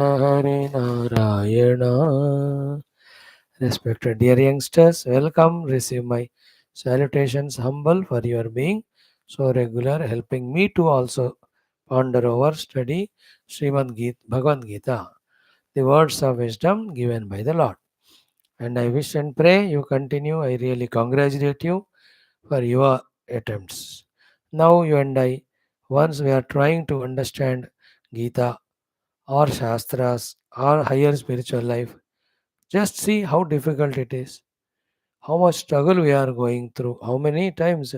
Hare Narayana. Respected dear youngsters, welcome. Receive my salutations, humble for your being so regular, helping me to also ponder over, study Srimad Gita, Bhagavad Gita, the words of wisdom given by the Lord. And I wish and pray you continue. I really congratulate you for your attempts. Now you and I, once we are trying to understand Gita or Shastras or higher spiritual life, just see how difficult it is, how much struggle we are going through, how many times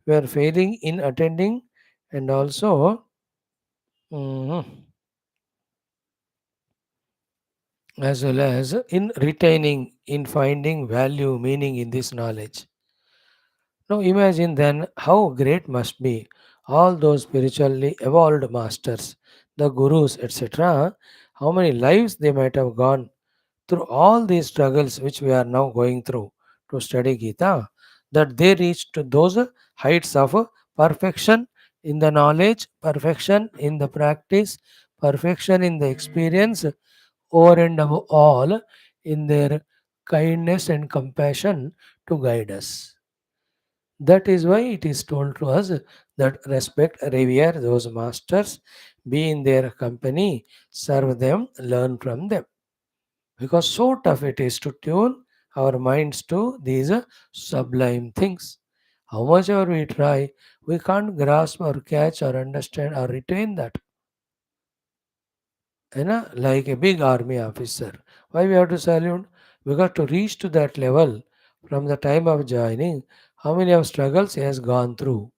we are failing in attending, and also as well as in retaining, in finding value, meaning in this knowledge. Now imagine then how great must be all those spiritually evolved masters, the gurus, etc., how many lives they might have gone through all these struggles which we are now going through to study Gita, that they reach to those heights of perfection in the knowledge, perfection in the practice, perfection in the experience, over and above all in their kindness and compassion to guide us. That is why it is told to us that respect, revere those masters, be in their company, serve them, learn from them, because so tough it is to tune our minds to these sublime things. How much ever we try, we can't grasp or catch or understand or retain that. Like a big army officer. Why we have to salute? Because to reach to that level from the time of joining, how many of struggles he has gone through.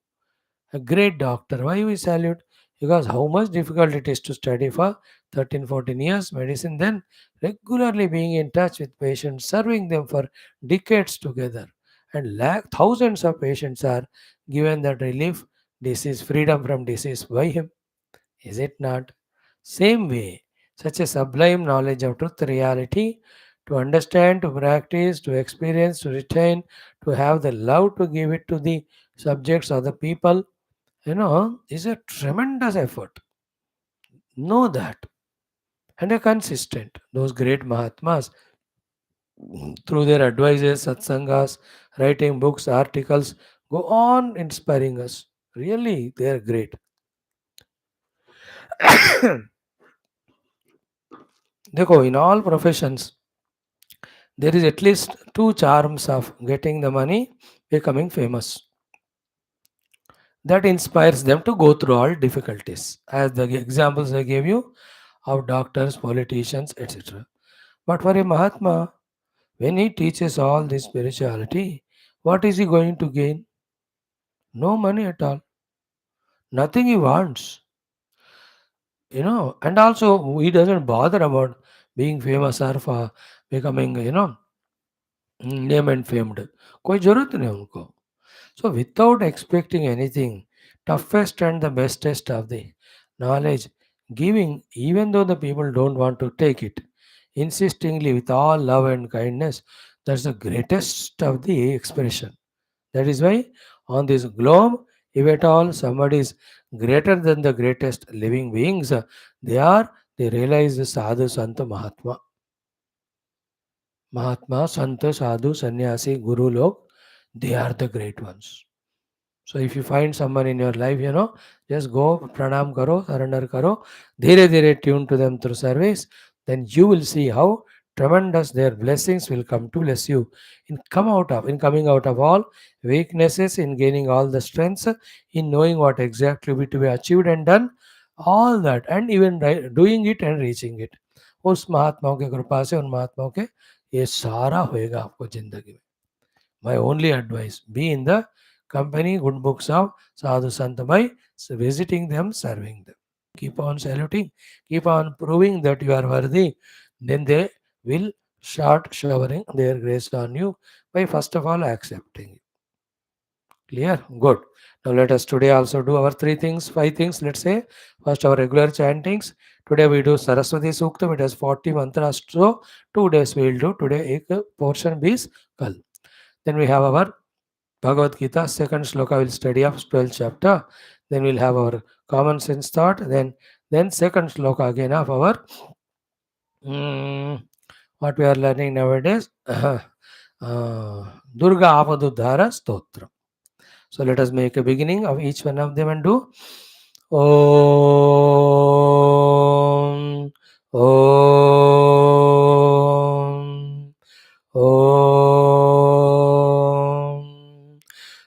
A great doctor. Why we salute? Because how much difficult it is to study for 13, 14 years medicine, then regularly being in touch with patients, serving them for decades together. And thousands of patients are given that relief, disease, freedom from disease by him. Is it not? Same way, such a sublime knowledge of truth, reality, to understand, to practice, to experience, to retain, to have the love to give it to the subjects or the people, is a tremendous effort. Know that. And a consistent. Those great Mahatmas, through their advices, satsangas, writing books, articles, go on inspiring us. Really, they are great. Dekho, in all professions, there is at least two charms of getting the money, becoming famous. That inspires them to go through all difficulties. As the examples I gave you of doctors, politicians, etc. But for a Mahatma, when he teaches all this spirituality, what is he going to gain? No money at all. Nothing he wants. And also he doesn't bother about being famous or for becoming, name and famed. कोई जरूरत नहीं उनको. So without expecting anything, toughest and the bestest of the knowledge, giving even though the people don't want to take it, insistingly with all love and kindness, that's the greatest of the expression. That is why on this globe, if at all somebody is greater than the greatest living beings, they realize the sadhu, santa, mahatma. Mahatma, Santa, Sadhu, Sannyasi, Guru Log, they are the great ones. So if you find someone in your life, just go pranam karo, surrender karo, dheere dheere tune to them through service, then you will see how tremendous their blessings will come to bless you in coming out of all weaknesses, in gaining all the strengths, in knowing what exactly to be achieved and done, all that, and even doing it and reaching it. उस महात्माओं के कृपा से उन महात्माओं के ये सारा होएगा आपको जिंदगी में. My only advice, be in the company, good books of Sadhu Santamai, visiting them, serving them. Keep on saluting, keep on proving that you are worthy. Then they will start showering their grace on you by first of all accepting it. Clear? Good. Now let us today also do our three things, five things. Let's say first our regular chantings. Today we do Saraswati Suktam. It has 40 mantras. So 2 days we will do. Today a portion is Kal. Then we have our Bhagavad Gita, second sloka will study of 12th chapter. Then we'll have our common sense thought. Then second sloka again of our what we are learning nowadays, Durga Apaduddhara Stotram. So let us make a beginning of each one of them and do Om Om Om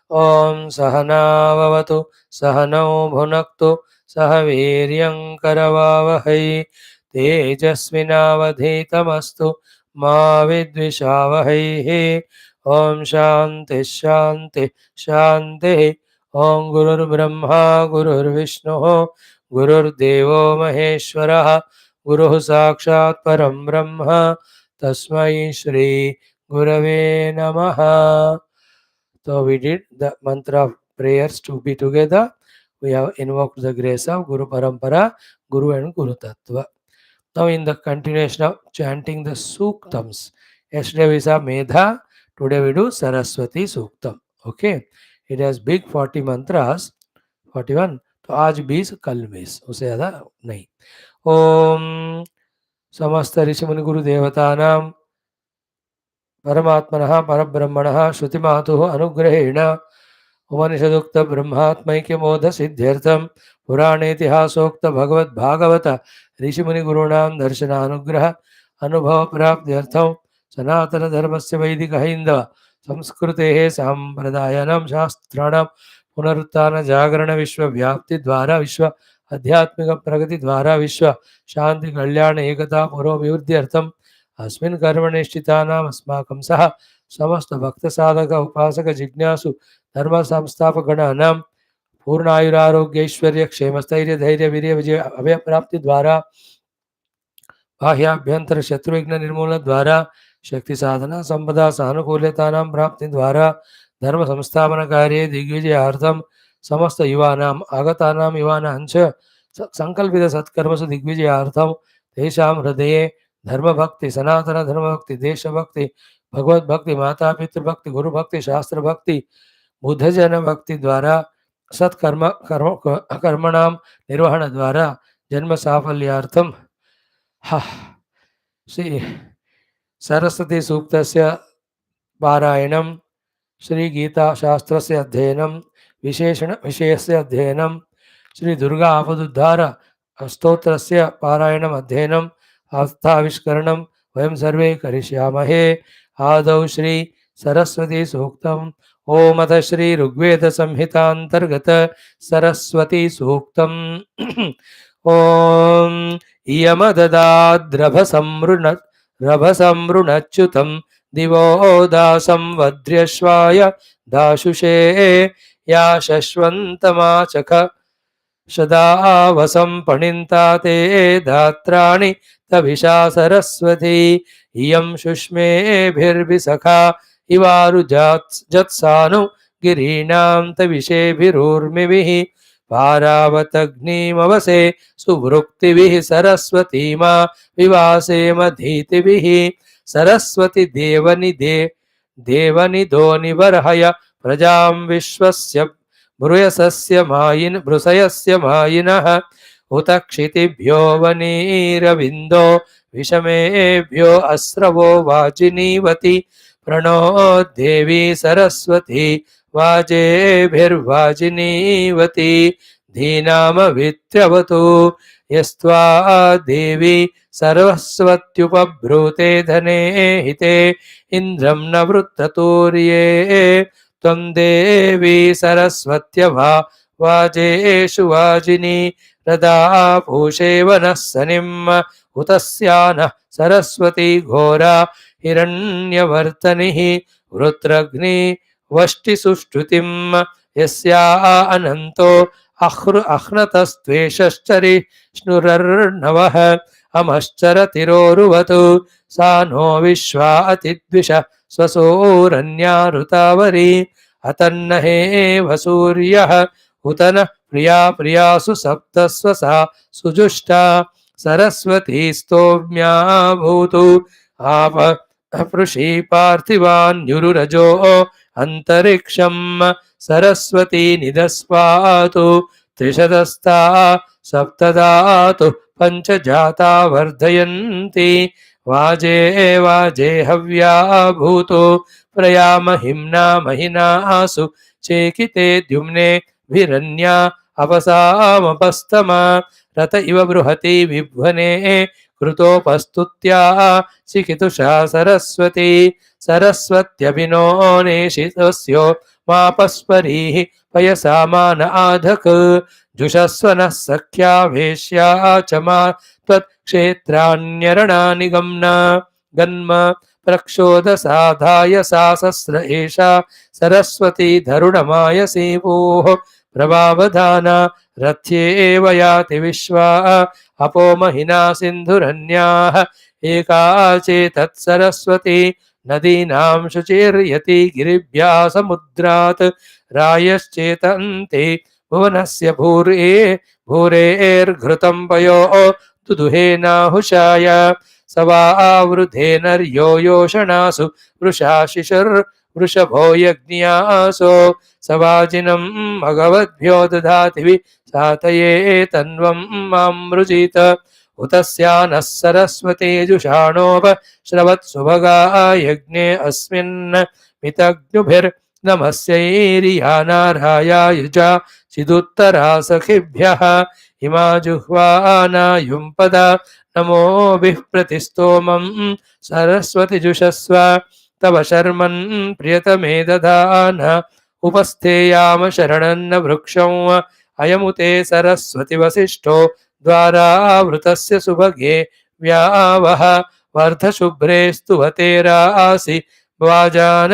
Om Sahana Vavatu Sahanau Bhunaktu Sahaviryam Karavavahai Tejasvinavadhitamastu Ma Vidvishavahai. Om Shanti Shanti Shanti. Om Gurur Brahma Gurur Vishnu Gurur Devo Maheshwara Guru Sakshat Param Brahma Tasmai Shri Gurave Namaha. So we did the mantra of prayers to be together. We have invoked the grace of Guru Parampara, Guru and Guru Tattva. Now in the continuation of chanting the Suktams. Yesterday we saw Medha, today we do Saraswati Suktam. Okay. It has big 40 mantras, 41. तो आज 20 कल 20 उससे ज़्यादा नहीं. ओम समस्त ऋषि मुनि गुरु देवतानां परमात्मनः परब्रह्मणः श्रुतिमातुः अनुग्रहेण उपनिषदुक्त ब्रह्मात्मैक्यमोध सिद्ध्यर्थं पुराणेतिहासोक्त भगवद्भागवत ऋषिमुनिगुरूणां दर्शनानुग्रह अनुभव प्राप्त्यर्थं सनातन धर्मस्य वैदिक हैन्दव संस्कृतेः साम्प्रदायानां शास्त्राणां पुनरुत्थान जागरण विश्व व्याप्ति द्वारा विश्व आध्यात्मिक प्रगति द्वारा विश्व शांति कल्याण एकता पुरोभिवृद्ध्यर्थं अस्मिन् कर्मनिष्ठितानाम् अस्माकं सह समस्त भक्त साधक उपासक जिज्ञासु धर्म संस्थापकगणानां पूर्णायुरारोग्यैश्वर्य क्षेमस्थैर्य धैर्य वीर्य विजय अभय प्राप्ति द्वारा बाह्याभ्यंतर शत्रुविघ्न निर्मूलन द्वारा शक्ति साधना संपदा सानुकूल्यतानां प्राप्ति द्वारा धर्म संस्थापन कार्ये दिग्विजयार्थं समस्त युवानां आगतानां युवानां च संकल्पित सत्कर्मसु दिग्विजयार्थं तेषां हृदये धर्मभक्ति सनातन धर्मभक्ति देशभक्ति भगवद्भक्ति माता पितृभक्ति गुरुभक्ति शास्त्र भक्ति बुद्ध जन भक्ति द्वारा सत्कर्म कर्मणां निर्वहण द्वारा जन्म साफल्यार्थं श्री सरस्वती सूक्तस्य पारायणं श्री गीता शास्त्रस्य अध्ययनं विशेषण विषयस्य अध्ययनं श्री दुर्गा आपदुद्धार स्तोत्रस्य पारायणम् अध्ययनम् आस्थाविष्करणं वयं सर्वे करिष्यामहे. आदौ श्री सरस्वती सूक्तम्. ओम अथ श्री ऋग्वेद संहितांतर्गत सरस्वती सूक्तम्. ओम इयमददाद्रभसमृणच्युतं दिवो दासं वद्र्यश्वाय दाशुषे या शश्वन्तमाचख सदावसं पणिन्ता ते धात्राणि तभिषा सरस्वती इयं शुष्मेभिर्विसखा इवारुजत्सानु गिरीणां तविषेभिरूर्मिभिः पारावतग्निमवसे सुवृक्तिभिः सरस्वतीमा विवासे मधीतिभिः सरस्वती देवनिधो निवर्हय प्रजां विश्वस्य भृशयस्य मायिनः उत क्षितिभ्यो वनीरविन्दो विषमेभ्यो अस्रवो वाजिनीवति प्रणो देवी सरस्वती वाजेभिर्वाजिनीवती धीनामवित्यवतु यस्त्वा देवी सरस्वत्युपब्रूते धने हिते इन्द्रं न वृत्ततूर्ये त्वं देवी सरस्वत्यभा वाजेषु वाजिनी रदा पूषे वनः सनिम् उतस्यानः सरस्वती घोरा हिरण्यवर्तनिः वृत्रग्नि वष्टिसुष्टुतिं यस्या अनन्तो अह्नतस्त्वेषश्चरिष्णुरर्णवः अमश्चरतिरोरुवतु सा नो विश्वा अतिद्विष स्वसूरन्यारुतावरी अतन्नहे वसूर्यः उत न प्रिया प्रियासु सप्तस्वसा सुजुष्टा सरस्वती स्तोम्या भूतु आप पृषि पार्थिवान्युरुरजो अंतरिक्षं सरस्वती निदस्वातु त्रिशतस्ता सप्तदातु पञ्चजाता वर्धयन्ति वाजे वाजे हव्या भूतो प्रयामहिम्ना महिनासु चेकिते द्युम्ने भिरन्या अपसामपस्तमा रत इव बृहति विभ्वने कृतोपस्तुत्या चिकितुषा सरस्वती सरस्वत्यभिनो नेशितस्यो मापस्परीः पयसा मान आधक जुषस्व नः सख्या वेश्या च मा त्वत्क्षेत्राण्यरणानि गम्ना गन्म प्रक्षोदसाधाय सा सस्र एषा सरस्वती धरुणमायसी भूः प्रभावधाना रथ्येव याति विश्वा अपो महिना सिन्धुरन्याः एका चेतत्सरस्वती नदीनां शुचिर्यति गिरिभ्यः समुद्रात् रायश्चेतन्ते भुवनस्य भूरे भूरेर्घृतं पयो दुदुहेनाहुषाय सवावृधेनर्यो योषणासु वृषा शिशुर्वृषभो यज्ञासो सवाजिनं भगवद्भ्यो दधाति सातये तन्वं मामृजीत उतस्या नः सरस्वती जुषाणोप श्रवत्सुभगा यज्ञे अस्मिन् मितग्नुभिर्नमस्यैरियानाराया युजा चिदुत्तरा सखिभ्यः इमा जुह्वानायुं पदा नमोभिः प्रतिस्तोमं सरस्वति जुषस्व तव शर्मन् प्रियतमे दधान उपस्थेयाम शरणन्न वृक्षं अयमुते सरस्वति वसिष्ठो द्वारावृतस्य सुभगे व्यावह वर्धशुभ्रे स्तुवतेरासि वाजान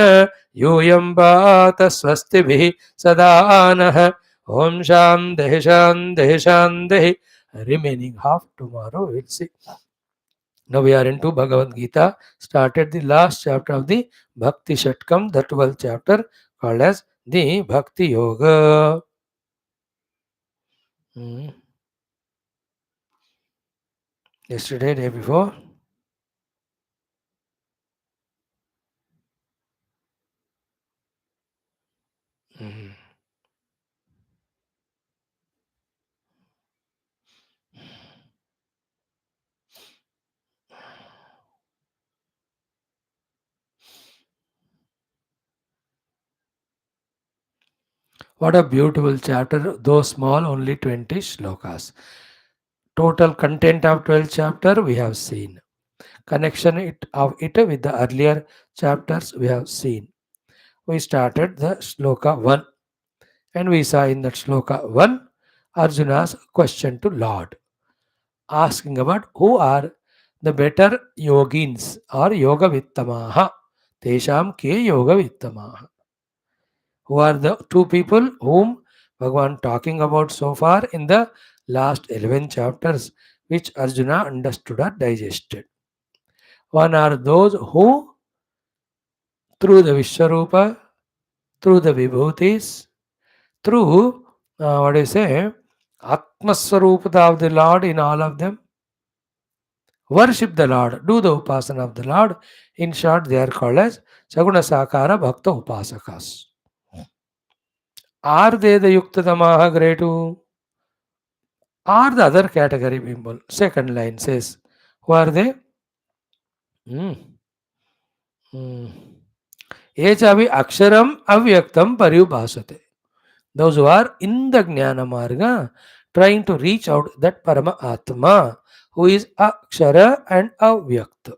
यूयं पात स्वस्तिभिः सदा नः ओम शान्तिः शान्तिः शान्तिः. Remaining half tomorrow we'll see. Now we are into Bhagavad Gita, started the last chapter of the Bhakti Shatkam, the 12th chapter called as the Bhakti Yoga. Yesterday, day before. What a beautiful chapter, though small, only 20 shlokas. Total content of 12th chapter we have seen. Connection of it with the earlier chapters we have seen. We started the shloka 1 and we saw in that shloka 1 Arjuna's question to Lord, asking about who are the better yogins or yoga vittamaha. Tesham ke yoga vittamaha. Who are the two people whom Bhagavan talking about so far in the last 11 chapters, which Arjuna understood or digested. One are those who, through the Vishwarupa, through the Vibhutis, through, what do you say, Atmaswarupata of the Lord in all of them, worship the Lord, do the upasana of the Lord. In short, they are called as Saguna Sakara Bhakta Upasakas. Are they the Yuktadamaha Gretu? Or the other category people? Second line says, who are they? Echavi Aksharam Avyaktam Paribhasate. Those who are in the Gnana Marga, trying to reach out that Parama Atma, who is Akshara and Avyakta.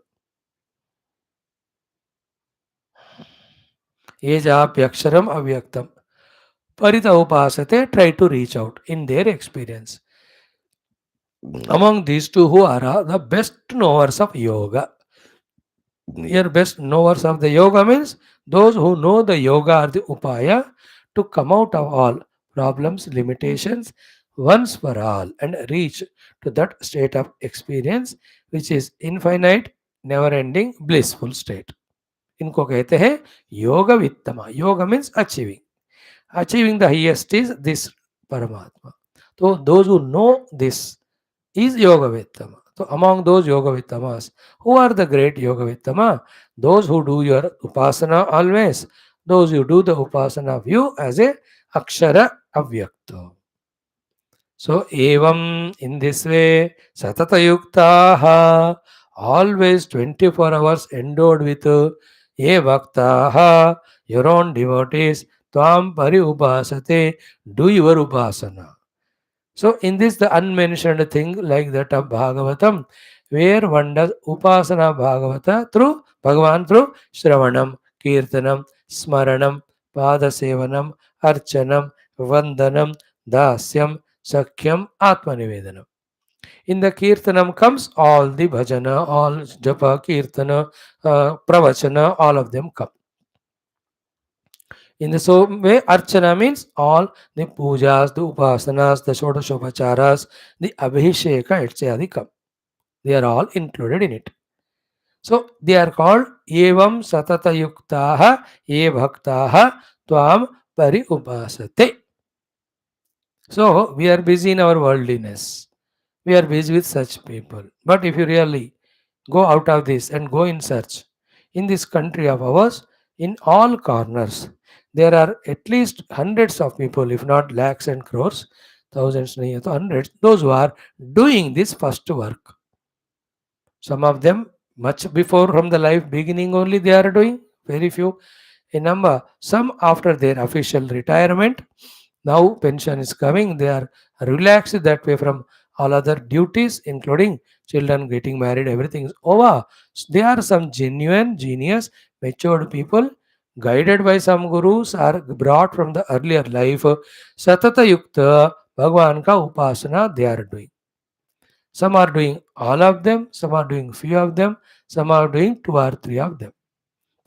Ejapyaksharam Avyaktam. Parita Upasate, try to reach out in their experience. Among these two, who are the best knowers of yoga? Your best knowers of the yoga means those who know the yoga or the upaya to come out of all problems, limitations once for all and reach to that state of experience which is infinite, never ending, blissful state. इनको कहते हैं yoga वित्तमा. Yoga means achieving. Achieving the highest is this Paramatma. So those who know this is Yoga Vittama. So among those Yoga Vittamas, who are the great Yoga Vittama? Those who do your Upasana always. Those who do the Upasana of you as a Akshara Avyakta. So, evam, in this way, satata yuktaha, always 24 hours endowed with ye bhaktaha, your own devotees, tvam pari upasate, do your upasana. So, in this, the unmentioned thing like that of Bhagavatam, where one does upasana Bhagavata through Bhagavan through Shravanam, Kirtanam, Smaranam, Padasevanam, Archanam, Vandanam, Dasyam, Sakyam, Atmanivedanam. In the Kirtanam comes all the bhajana, all japa, Kirtana, Pravachana, all of them come. In the same way, Archana means all the pujas, the upasanas, the shodashopacharas, the abhisheka, etc. come. They are all included in it. So they are called evam satata yuktaha ye bhaktaha tvam pari upasate. So we are busy in our worldliness. We are busy with such people. But if you really go out of this and go in search, in this country of ours, in all corners, there are at least hundreds of people, if not lakhs and crores, thousands, hundreds, those who are doing this first work. Some of them much before from the life beginning only they are doing, very few a number. Some after their official retirement, now pension is coming, they are relaxed that way from all other duties, including children getting married, everything is over. There are some genuine, genius, matured people, guided by some gurus, are brought from the earlier life. Satata Yukta, Bhagwan ka Upasana, they are doing. Some are doing all of them, some are doing few of them, some are doing two or three of them.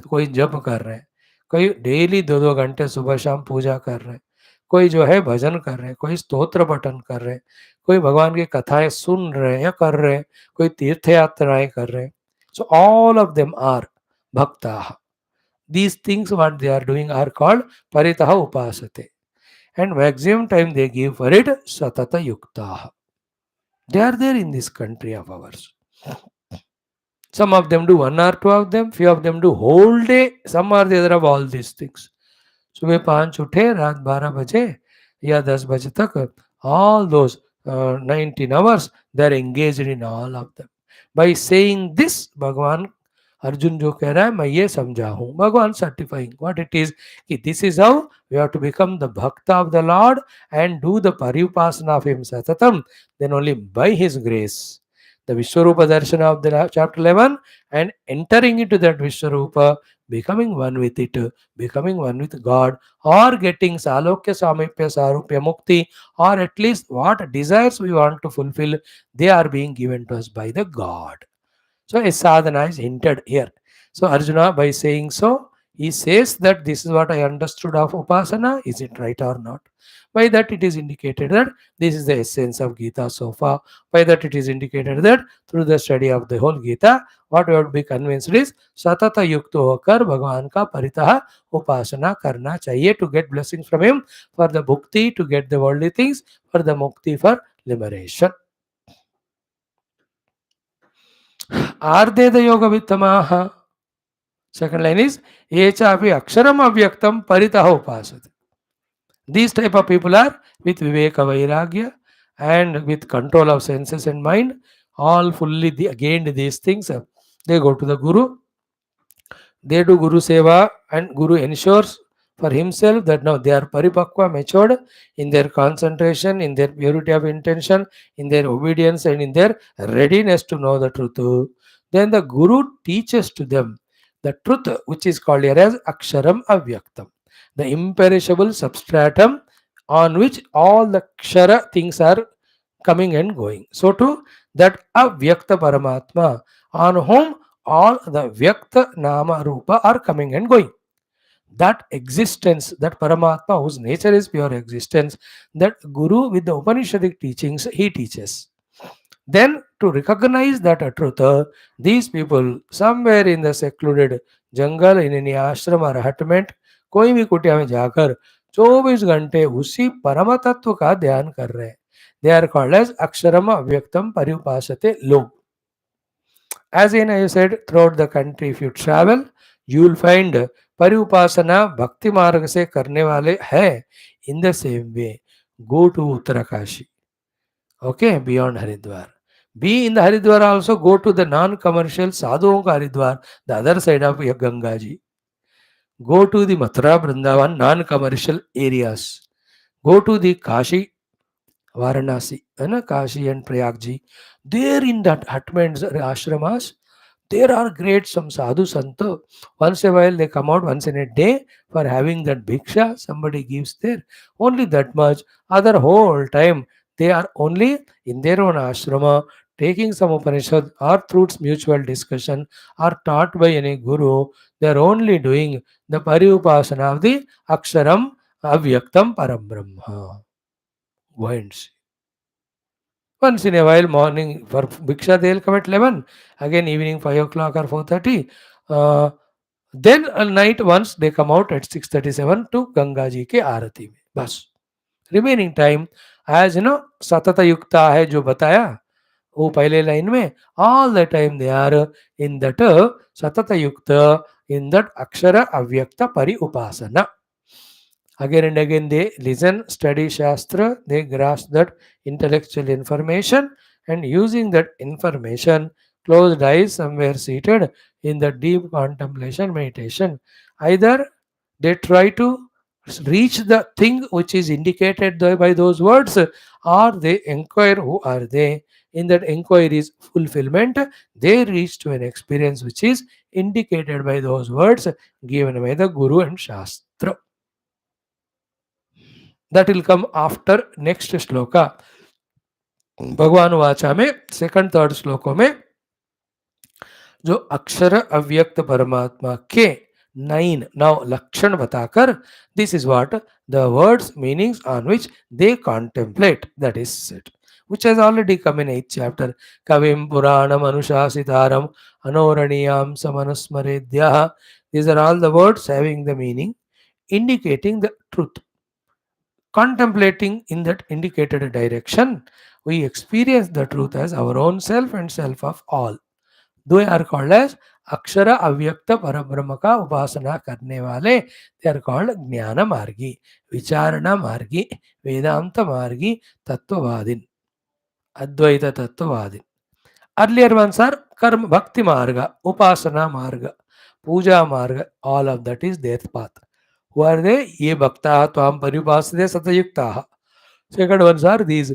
तो कोई जप कर रहे हैं, कोई daily 2-2 घंटे सुबह शाम पूजा कर रहे हैं, कोई जो है भजन कर रहे हैं, कोई स्तोत्र पठन कर रहे हैं, कोई भगवान की कथाएं सुन रहे हैं या कर रहे हैं, कोई तीर्थ यात्राएं कर रहे हैं. So all of them are bhaktaha. These things what they are doing are called paritaha upasate. And maximum time they give for it satata yuktaha. They are there in this country of ours. Some of them do one or two of them, few of them do whole day, some or the other of all these things. सुबह 5 उठे, रात 12 बजे या 10 बजे तक, all those 19 hours they are engaged in all of them. By saying this, भगवान अर्जुन जो कह रहा है मैं ये समझा हूँ, भगवान सर्टिफाइंग what it is कि this is how we have to become the bhakta of the Lord and do the paripasana of him satatam, then only by his grace. The Vishwarupa Darshana of the chapter 11 and entering into that Vishwarupa, becoming one with it, becoming one with God, or getting Salokya Samipya Sarupya Mukti, or at least what desires we want to fulfill, they are being given to us by the God. So a sadhana is hinted here. So Arjuna, by saying so, he says that this is what I understood of upasana. Is it right or not? By that it is indicated that this is the essence of Gita so far. By that it is indicated that through the study of the whole Gita, what we have to be convinced is satata yukto hokar Bhagwan ka paritaha upasana karna chahiye to get blessings from him, for the bhukti, to get the worldly things, for the mukti, for liberation. Ardeda yoga vittamaha. Second line is Echa api aksharam avyaktam paritaha upasate. These type of people are with viveka vairagya and with control of senses and mind, all fully gained these things. They go to the Guru, they do Guru Seva, and Guru ensures for himself that now they are paripakwa, matured in their concentration, in their purity of intention, in their obedience, and in their readiness to know the truth. Then the Guru teaches to them the truth, which is called here as Aksharam Avyaktam, the imperishable substratum on which all the Kshara things are coming and going. So too, that Avyakta Paramatma, on whom all the Vyakta Nama Rupa are coming and going. That existence, that Paramatma, whose nature is pure existence, that Guru with the Upanishadic teachings, he teaches. Then to recognize that truth, these people somewhere in the secluded jungle, in any ashram or hutment, कोई भी कुटिया में जाकर 24 घंटे उसी परम तत्व का ध्यान कर रहे हैं. They are called as अक्षरम अव्यक्तम परिउपासते लोग. As in I said, throughout the country, if you travel, you will find परिउपासना भक्ति मार्ग से करने वाले हैं. In the same way, go to Uttarakashi. Okay, beyond Haridwar. Be in the Haridwar also, go to the non-commercial Sadhuon ka Haridwar, the other side of Ganga ji. Go to the Mathura Vrindavan non-commercial areas. Go to the Kashi Varanasi, Kashi and Prayagji. There in that hutments, ashramas, there are great some sadhu santa. Once a while they come out once in a day for having that bhiksha. Somebody gives there only that much. Other whole time they are only in their own ashrama taking some Upanishad or through mutual discussion or taught by any guru. They are only doing the Pariupasana of the Aksharam Avyaktam Parambrahma. Go and see. Once in a while, morning for Bhiksha, they'll come at 11. Again, evening 5 o'clock or 4:30. Uh, then at night, once they come out at 6:37 to Ganga ji के आरती में. बस remaining time as सतत युक्ता है जो बताया वो पहले line में all the time they are in that सतत युक्त इन दट अक्षर अव्यक्त परि उपासना. Again and again they listen, study Shastra, they grasp that intellectual information and using that information, closed eyes somewhere seated in the deep contemplation meditation. Either they try to reach the thing which is indicated by those words or they inquire who are they. In that inquiry's fulfillment, they reach to an experience which is indicated by those words given by the Guru and Shastra. That will come after next shloka. भगवान वाचा में second third श्लोकों में जो अक्षर अव्यक्त परमात्मा के 9 now लक्षण बताकर this is what the words meanings on which they contemplate, that is said, which has already come in 8th chapter. Kavim Puranam Anushasitaram Anoraniyam Samanusmaredyah. These are all the words having the meaning indicating the truth. Contemplating in that indicated direction, we experience the truth as our own self and self of all. They are called as Akshara Avyakta Parabrahma ka Upasana karne wale. They are called Gnana Margi, Vicharana Margi, Vedanta Margi, Tattvavadin, Advaita Tattvavadin. Earlier ones are Karma Bhakti Marga, Upasana Marga, Puja Marga. All of that is their path. Who are they? Ye Bhakta Tvam Paripasade Satayukta. Second ones are these.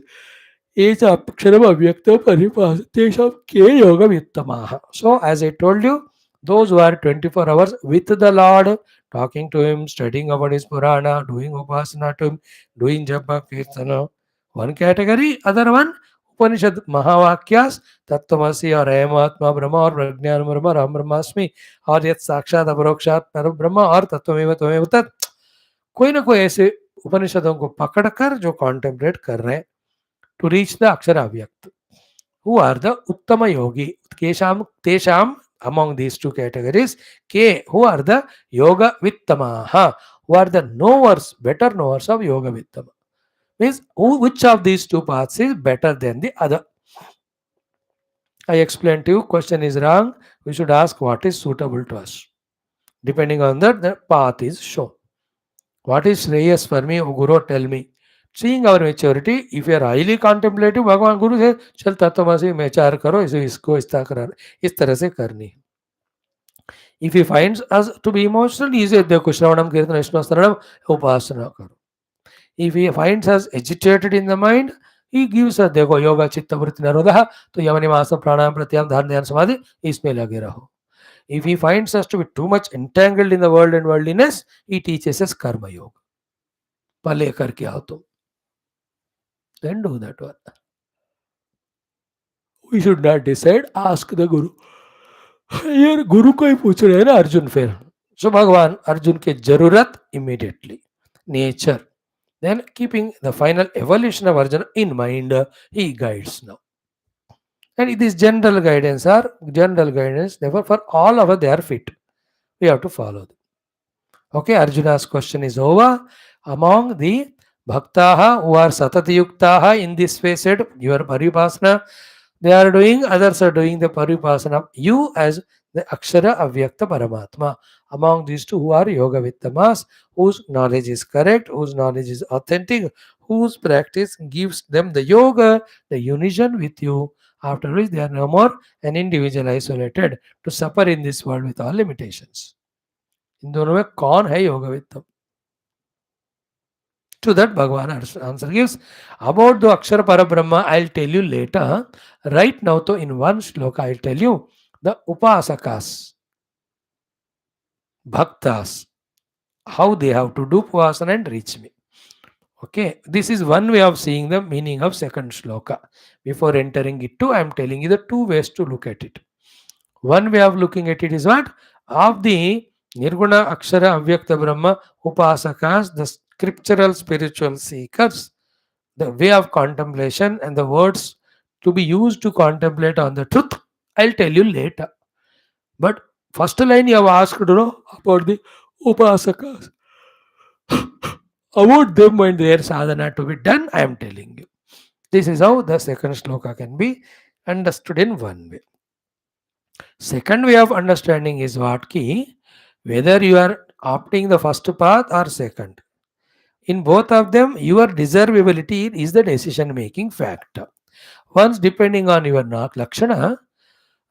Each Aksharam Avyakta Paripasatesham Ke Yoga Vittamaha. So, as I told you, those who are 24 hours with the Lord, talking to Him, studying about His Purana, doing Upasana to Him, doing Japa Kirtana, one category. Other one, Upanishad Mahavakyas, Tattvamasi or Ayamatma Brahma or Prajnana Brahma, Ram Brahmasmi और यत साक्षात अपरोक्षात पर ब्रह्म और तत्वमेव त्वमेव तत्. कोई ना कोई ऐसे उपनिषदों को पकड़कर जो कॉन्टेम्पलेट कर रहे हैं to reach the Akshara Avyakt. Who are the Uttama Yogi? Kesham, Tesham, among these two categories. K, who are the Yoga Vittamaha? Who are the knowers, better knowers of Yoga Vittama? Means, which of these two paths is better than the other? I explained to you, question is wrong. We should ask what is suitable to us. Depending on that, the path is shown. What is Shreyas for me? O Guru, tell me. Seeing our maturity, if you are highly contemplative, भगवान गुरु से चल तत्वमसि में विचार करो, इसको इस तरह से करनी. If he finds us to be emotional, he says देखो श्रवणम कीर्तन विष्णु शरणम उपासना करो. If he finds us agitated in the mind, he gives us देखो योगा चित्त वृत्ति निरोधः, तो यम निवास प्राणायाम प्रत्याहार धारण ध्यान समाधि इसमें लगे रहो. If he finds us to be too much entangled in the world and worldliness, he teaches us karma yoga. पले करके आओ तुम. Then do that one. We should not decide, ask the Guru. Here Guru को ही पूछ रहे हैं ना अर्जुन फिर. So भगवान अर्जुन के जरूरत immediately. Nature. Then keeping the final evolution of Arjuna in mind, he guides now. And it is general guidance, therefore for all of us they are fit. We have to follow them. Okay, Arjuna's question is over. Among the Bhaktaha who are Satatayuktaha in this way said, your Paripasana, they are doing, others are doing the Paripasana. You as the Akshara Avyakta Paramatma. Among these two who are Yoga Vittamas, whose knowledge is correct, whose knowledge is authentic, whose practice gives them the yoga, the union with you, after which they are no more an individual isolated to suffer in this world with all limitations. इन दोनों में कौन है योगविद? To that, Bhagavan answer gives about the Akshara Parabrahma. I'll tell you later. Right now, though, in one shloka, I'll tell you the Upasakas, Bhaktas, how they have to do Upasana and reach me. Okay, this is one way of seeing the meaning of second shloka. Before entering it too, I am telling you the two ways to look at it. One way of looking at it is what? Of the Nirguna Akshara Avyakta Brahma Upasakas, the scriptural spiritual seekers, the way of contemplation and the words to be used to contemplate on the truth, I'll tell you later. But first line you have asked about the Upasakas, about them and their sadhana to be done, I am telling you. This is how the second shloka can be understood in one way. Second way of understanding is what ki, whether you are opting the first path or second. In both of them, your desirability is the decision making factor. Once depending on your lakshana,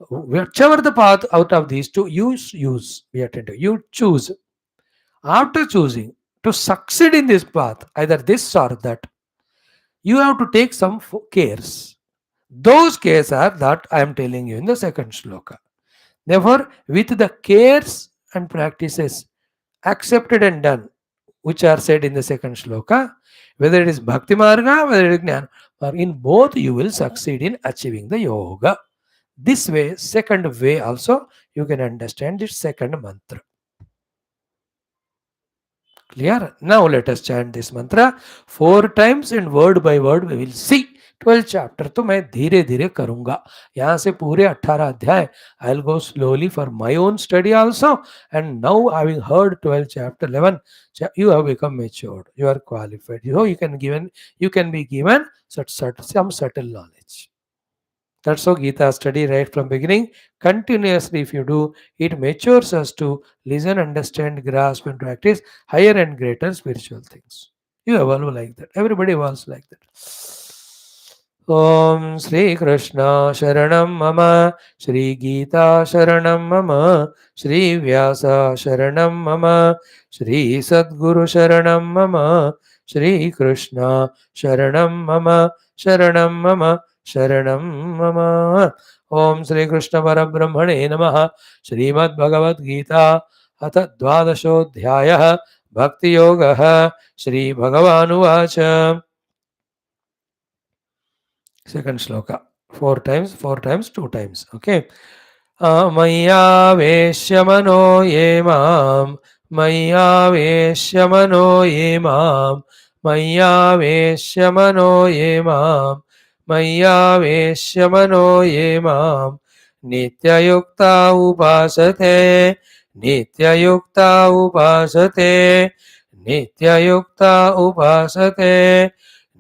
whichever the path out of these two, use. We attend to. You choose. After choosing to succeed in this path, either this or that, you have to take some cares. Those cares are that I am telling you in the second shloka. Therefore, with the cares and practices accepted and done, which are said in the second shloka, whether it is Bhakti Marga, whether it is Gnana, in both you will succeed in achieving the yoga. This way, second way also, you can understand this second mantra. Clear? Now let us chant this mantra 4 times and word by word we will see. 12 chapter तो मैं धीरे धीरे करूंगा. यहाँ से पूरे 18 अध्याय I will go slowly for my own study also. And now having heard 12 chapter 11, you have become matured, you are qualified, you can be given some subtle knowledge. That's how Geetha study right from beginning. Continuously, if you do, it matures us to listen, understand, grasp, and practice higher and greater spiritual things. You evolve like that. Everybody evolves like that. Om Sri Krishna Sharanam Mama, Sri Geetha Sharanam Mama, Sri Vyasa Sharanam Mama, Sri Sadguru Sharanam Mama, Sri Krishna Sharanam Mama, Sharanam Mama, Sharanam Mama. Om Sri Krishna Parabrahmane Namaha. Srimad Bhagavad Gita Atha Dvadashodhyayah Bhakti Yoga Sri Bhagavan second shloka 4 times 2 times. Okay. Maya Veshyamano Yemam, Maya Veshyamano Yemam, Maya Veshyamano Yemam, Maya Veshyamano Yemam, Nityayukta Upasate, Nityayukta Upasate, Nityayukta Upasate,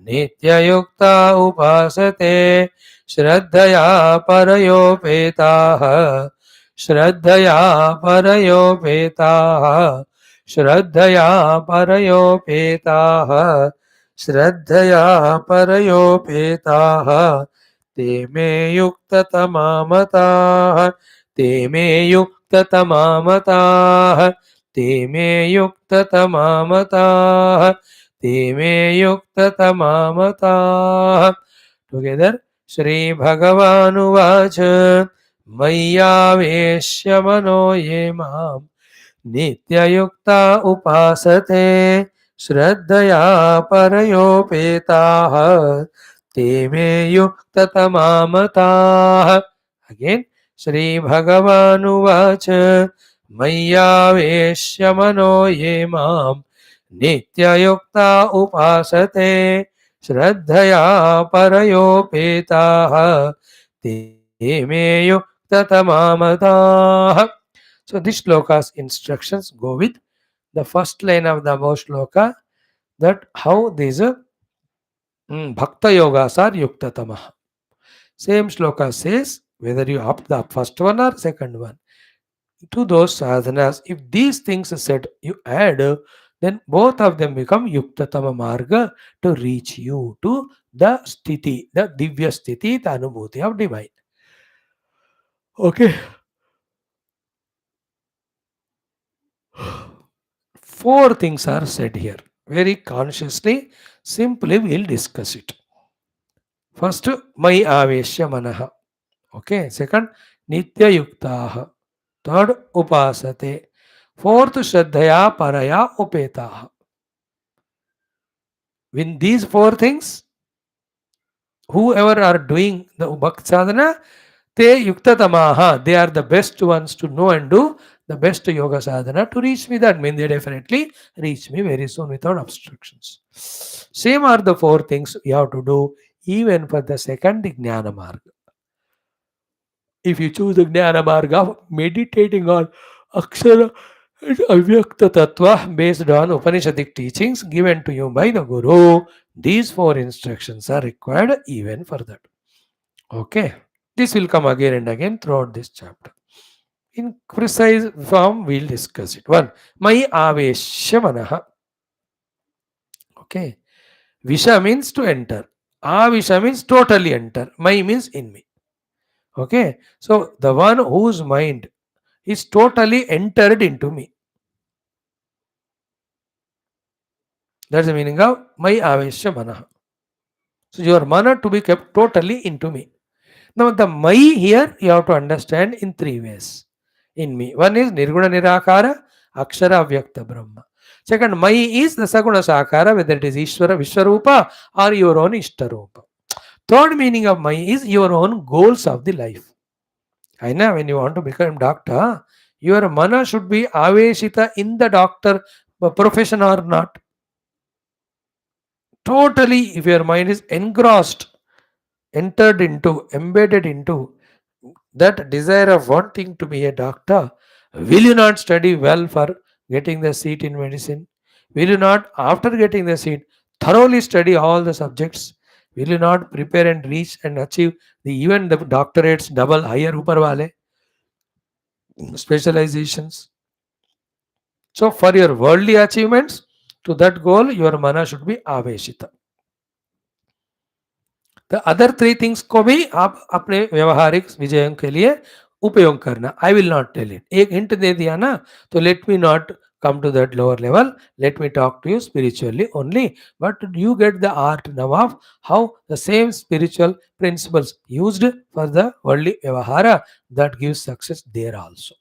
Nityayukta Upasate, Shraddhaya Parayopetaha, Shraddhaya Parayopetaha, Shraddhaya Parayopetaha, Shraddhaya Parayopetaha, Te me yukta tamamataha, Te me yukta tamamataha, Te me yukta tamamataha, Te me yukta tamamataha. Together. Shri Bhagavanu Vacha Maya Veshyamano Yemam Nityayukta Upasate Shraddhaya Parayopetaha Te me yukta tamamataha. Again, Shri Bhagavanu Vacha Maya Veshyamano Yemam Nityayukta Upasate Shraddhaya Parayopetaha Te me yukta tamamataha. So this shloka's instructions go with the first line of the above shloka, that how these bhakta yogas are yukta tamaha. Same shloka says whether you opt the first one or second one. To those sadhanas, if these things are said, you add then both of them become Yuktatama Marga to reach you to the Sthiti, the Divya Sthiti, the Anubhuti of divine. Okay. Four things are said here. Very consciously, simply we'll discuss it. First, Mai Aveshya Manaha. Okay. Second, Nitya Yuktaha. Third, Upasate. Fourth, Shraddhaya Paraya Upetaha. With these four things, whoever are doing the Bhakti sadhana, they yuktatamaha, they are the best ones to know and do the best yoga sadhana to reach me. That means they definitely reach me very soon without obstructions. Same are the four things you have to do even for the second Gnana Marga. If you choose the Gnana Marga, meditating on Akshara and Avyakta Tattva based on Upanishadic teachings given to you by the Guru, these four instructions are required even for that. Okay. This will come again and again throughout this chapter. In precise form, we'll discuss it. One, Mai Aveshya Manaha. Okay. Visha means to enter. Avisha means totally enter. Mai means in me. Okay. So the one whose mind is totally entered into me. That's the meaning of Mai Aveshya Manaha. So your mana to be kept totally into me. Now the Mai here you have to understand in three ways. In me. One is Nirguna Nirakara, Akshara Avyakta Brahma. Second, Mai is the Saguna Sakara, whether it is Ishvara Vishwarupa or your own Ishtarupa. Third meaning of Mai is your own goals of the life. I know when you want to become doctor, your mana should be aveshita in the doctor profession or not. Totally, if your mind is engrossed, entered into, embedded into that desire of wanting to be a doctor, will you not study well for getting the seat in medicine? Will you not, after getting the seat, thoroughly study all the subjects? Will you not prepare and reach and achieve the even the doctorates double higher upar wale specializations? So for your worldly achievements, to that goal, your mana should be aveshita. The other three things को भी आप अपने व्यवहारिक विजयों के लिए उपयोग करना. I will not tell it. एक hint दे दिया ना, तो let me not come to that lower level. Let me talk to you spiritually only. But you get the art now of how the same spiritual principles used for the worldly vyavahara that gives success there also.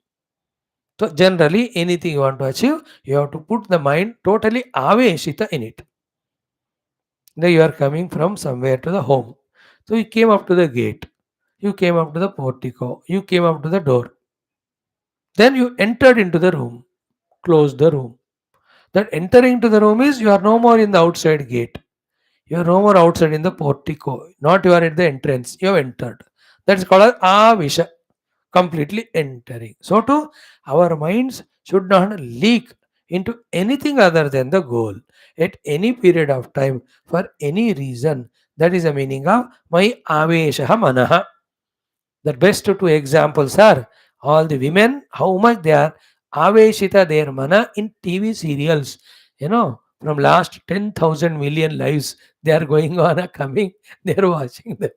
So generally, anything you want to achieve, you have to put the mind totally aveshita in it. Now you are coming from somewhere to the home. So you came up to the gate. You came up to the portico. You came up to the door. Then you entered into the room. Closed the room. That entering to the room is you are no more in the outside gate. You are no more outside in the portico. Not you are at the entrance. You have entered. That is called as avisha. Completely entering. So too, our minds should not leak into anything other than the goal at any period of time for any reason. That is the meaning of my avesha manaha. The best two examples are all the women, how much they are aveshita their mana in TV serials. You know, from last 10,000 million lives, they are going on a coming, they are watching them.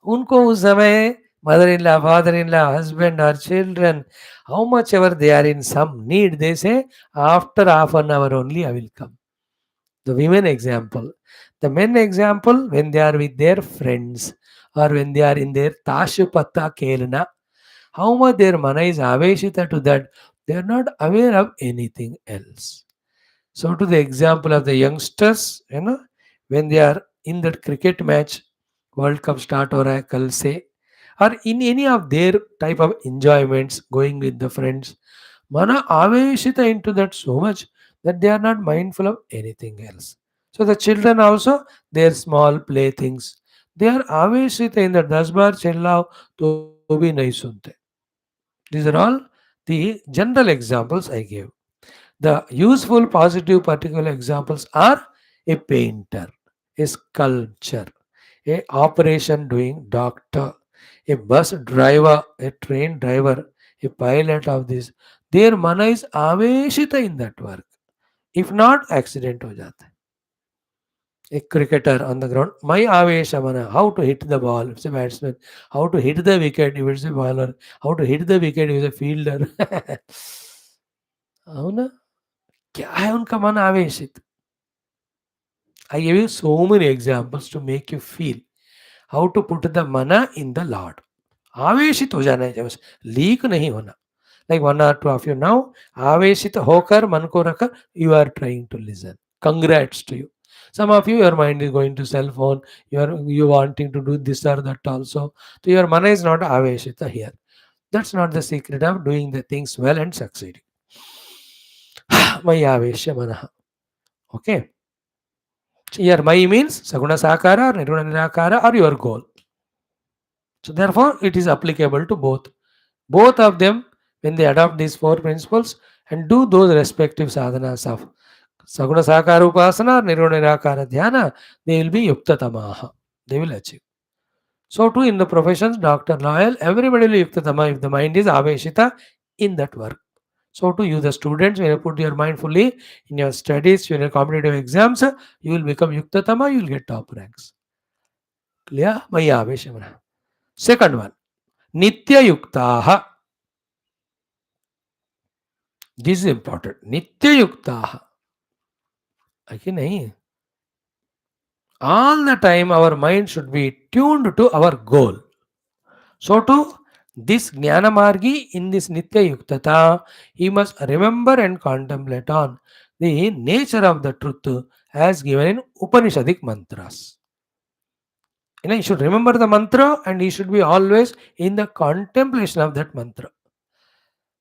उनको उस समय mother in law, father in law, husband or children, how much ever they are in some need, they say, after half an hour only I will come. The women example. The men example, when they are with their friends or when they are in their Tashupatta Kelna, how much their mana is aveshita to that, they are not aware of anything else. So to the example of the youngsters, when they are in that cricket match, World Cup start or kal se, or in any of their type of enjoyments, going with the friends, mana aveshita into that so much that they are not mindful of anything else. So the children also, their small playthings, they are aveshita in the 10 बार चिल्लाओ तो भी नहीं सुनते. These are all the general examples I gave. The useful, positive, particular examples are a painter, a sculptor, a operation doing doctor, a bus driver, a train driver, a pilot of this. their mana is aveshita in that work. If not, accident ho jata hai. A cricketer on the ground, my avesha mana, how to hit the ball, if it's a batsman, how to hit the wicket, if it's a bowler, how to hit the wicket, if it's a fielder. అవునా? क्या है उनका मन आवेशित? I gave you so many examples to make you feel how to put the mana in the Lord. आवेशित हो जाना है, बस लीक नहीं होना. Like one or two of you now, आवेशित होकर मन को रखकर you are trying to listen. Congrats to you. Some of you, your mind is going to cell phone. You wanting to do this or that also. So your mana is not aveshita here. That's not the secret of doing the things well and succeeding. Maya aveshya manaha. Okay. Here Mai means Saguna Sakara or Nirguna Nirakara or your goal. So therefore it is applicable to both. Both of them, when they adopt these four principles and do those respective sadhanas of Saguna Sakara Upasana or Nirguna Nirakara Dhyana, they will be Yuktatamaha. They will achieve. So too in the professions, doctor, lawyer, everybody will be Yuktatama if the mind is Aveshita in that work. So to you, the students, when you put your mind fully in your studies, in your competitive exams, you will become Yuktatama, you will get top ranks. Clear? Maya Aveshamana. Second one, Nitya Yuktaha. This is important. Nitya Yuktaha. Okay, nahi. All the time our mind should be tuned to our goal. So to this Gnana Margi in this Nitya Yuktata, he must remember and contemplate on the nature of the truth as given in Upanishadic mantras. He should remember the mantra and he should be always in the contemplation of that mantra.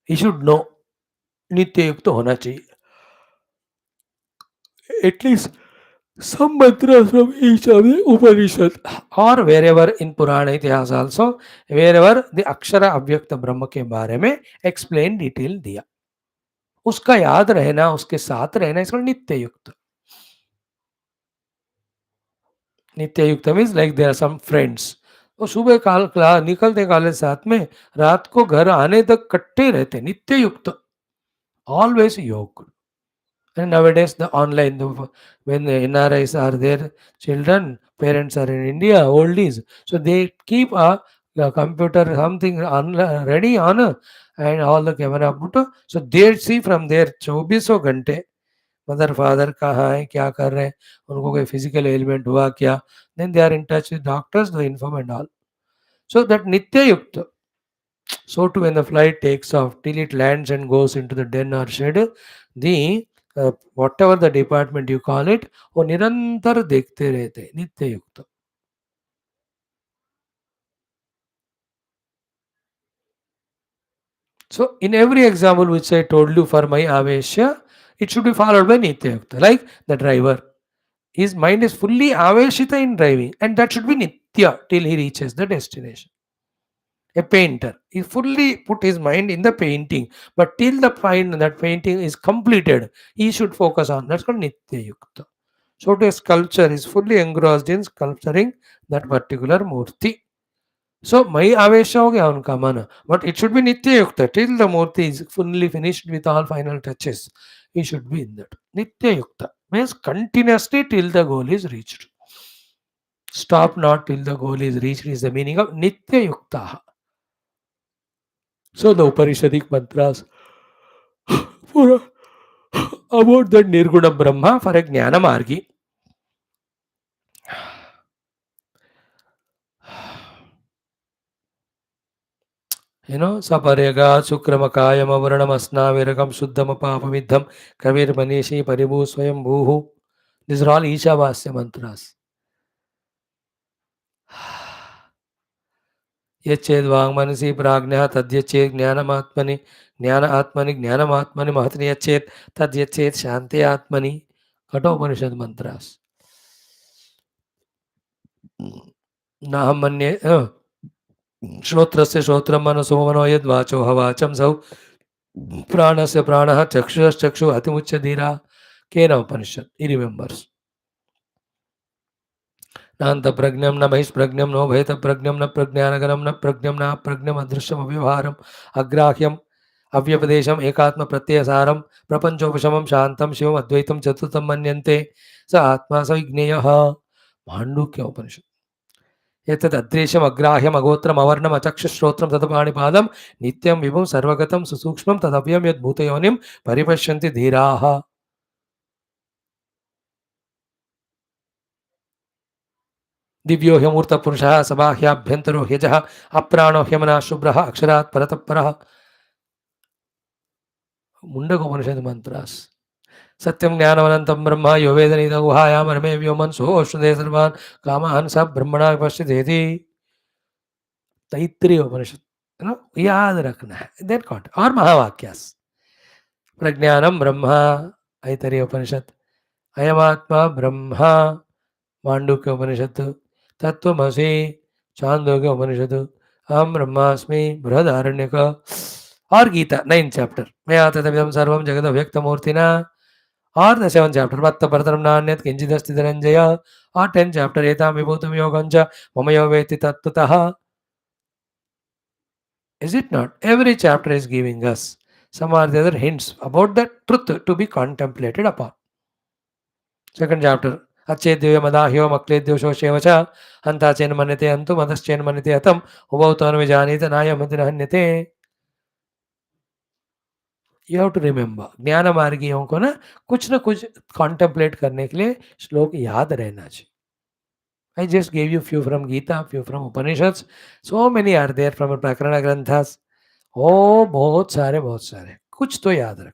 He should know Nitya Yukta hona chahiye. At least some mantras from each of the Upanishad or wherever in Purana Itihas also, wherever the Akshara Avyakta Brahma के बारे में explain detail दिया, उसका याद रहना, उसके साथ रहना, इसको नित्य युक्त. नित्य युक्त means like there are some friends, वो सुबह निकलते कॉलेज साथ में, रात को घर आने तक कट्टे रहते, नित्य युक्त, ऑलवेज योग. And nowadays, the online, when the NRIs are there, children, parents are in India, oldies, so they keep a computer, something ready on, and all the camera put, so they see from there 24 घंटे mother father कहाँ है, क्या कर रहे हैं, उनको कोई physical element हुआ क्या, then they are in touch with doctors, they inform and all. So that nitya yukta. So too when the flight takes off till it lands and goes into the den or shed, the whatever the department you call it, वो निरंतर देखते रहते, नित्य युक्त. So in every example which I told you for my aveshya, it should be followed by nitya yukta. Like the driver, his mind is fully aveshita in driving, and that should be nitya till he reaches the destination. A painter, he fully put his mind in the painting, but till the point that painting is completed, he should focus on. That's called nitya yukta. So to a sculpture is fully engrossed in sculpturing that particular murti. So my avesha ho gaya unka mana, but it should be nitya yukta till the murti is fully finished with all final touches. He should be in that. Nitya yukta means continuously till the goal is reached. Stop not till the goal is reached is the meaning of nitya yukta. So the Upanishadic mantras for about the Nirguna Brahma for a Gnana Margi. Saparega, Sukramakayam, Avaranam, Asnaviragam, Suddhama Papamidham, Kavir Manishi, Paribu Swayam Bhuhu. These are all Ishavasya mantras. यच्चेद वाङ्मनसि प्राज्ञः तद्यच्चेत् ज्ञानमात्मनि ज्ञान आत्मनि ज्ञानमात्मनि महत्नि यच्चेत् तद्यच्चेत् शान्ति आत्मनि. कठोपनिषद मंत्रास. नाहं मन्ये श्रोत्रस्य श्रोत्रं मनसो मनो यद्वाचो हवाचं सौ प्राणस्य प्राणः चक्षुश्चक्षु अतिमुच्य धीरा. केन उपनिषद. He remembers. नान्त प्रज्ञम न बहिष्प्रज्ञम नो भयत प्रज्ञम न प्रज्ञानगरम न प्रज्ञम न प्रज्ञम अदृश्यम अव्यवहारम अग्राह्यम अव्यपदेशम एकात्म प्रत्ययसारम प्रपंचोपशमम शांतम शिवम अद्वैतम चतुर्थम मन्यन्ते स आत्मा स विज्ञेयः। मांडूक्य उपनिषद। एतद् अद्रेश्यम अग्राह्यम अगोत्रम अवर्णम अचक्षुश्रोत्रम तदपाणिपादम नित्यं विभुं सर्वगतं सुसूक्ष्मं तदव्यं यद्भूतयोनिं परिपश्यन्ति धीराः। दिव्यो ह्यमूर्त पुरुषः सबाह्याभ्यन्तरो ह्यजः अप्राणो ह्यमना शुभ्रः अक्षरात् परतः परः। मुण्डकोपनिषद मंत्रास्। सत्यं ज्ञानमनन्तं ब्रह्म यो वेदनीत गुहायां रमे व्योमन् सोऽश्नुते सर्वान् कामान् स ब्रह्मणा पश्यतीति। तैत्रीय उपनिषद, याद रखना है। देन कॉन्ट और महावाक्यास। प्रज्ञानम ब्रह्म, ऐतरीय उपनिषद। अयमात्मा ब्रह्म, मांडुक्य उपनिषद। तत्वमसि, चांदोग्य उपनिषद। अहम ब्रह्मास्मि, बृहदारण्यक। और गीता 9th चैप्टर, मैं तदमिदं सर्वं जगद व्यक्तमूर्तिना। और द 7th चैप्टर, मत्त परतरं नान्यत् किंचिदस्ति धनंजय। और 10th चैप्टर, एतां विभूतिं योगं च मम यो वेत्ति तत्त्वतः। Is it not? Every chapter is giving us some or the other hints about the truth to be contemplated upon. Second chapter, अच्छेद्यो मदाह्यो मक्लेद्यो शोषेवच हंता चेन मन्यते अंतु मदश्चेन मन्यते अतम उभौ तनु विजानीत नायमति न हन्यते। यू हैव टू रिमेम्बर, ज्ञान मार्गियों को ना कुछ कॉन्टेम्पलेट करने के लिए श्लोक याद रहना चाहिए। I just gave you few from Geetha, few from Upanishads. So many are there from Prakarana Granthas. ओ बहुत सारे कुछ तो याद रख।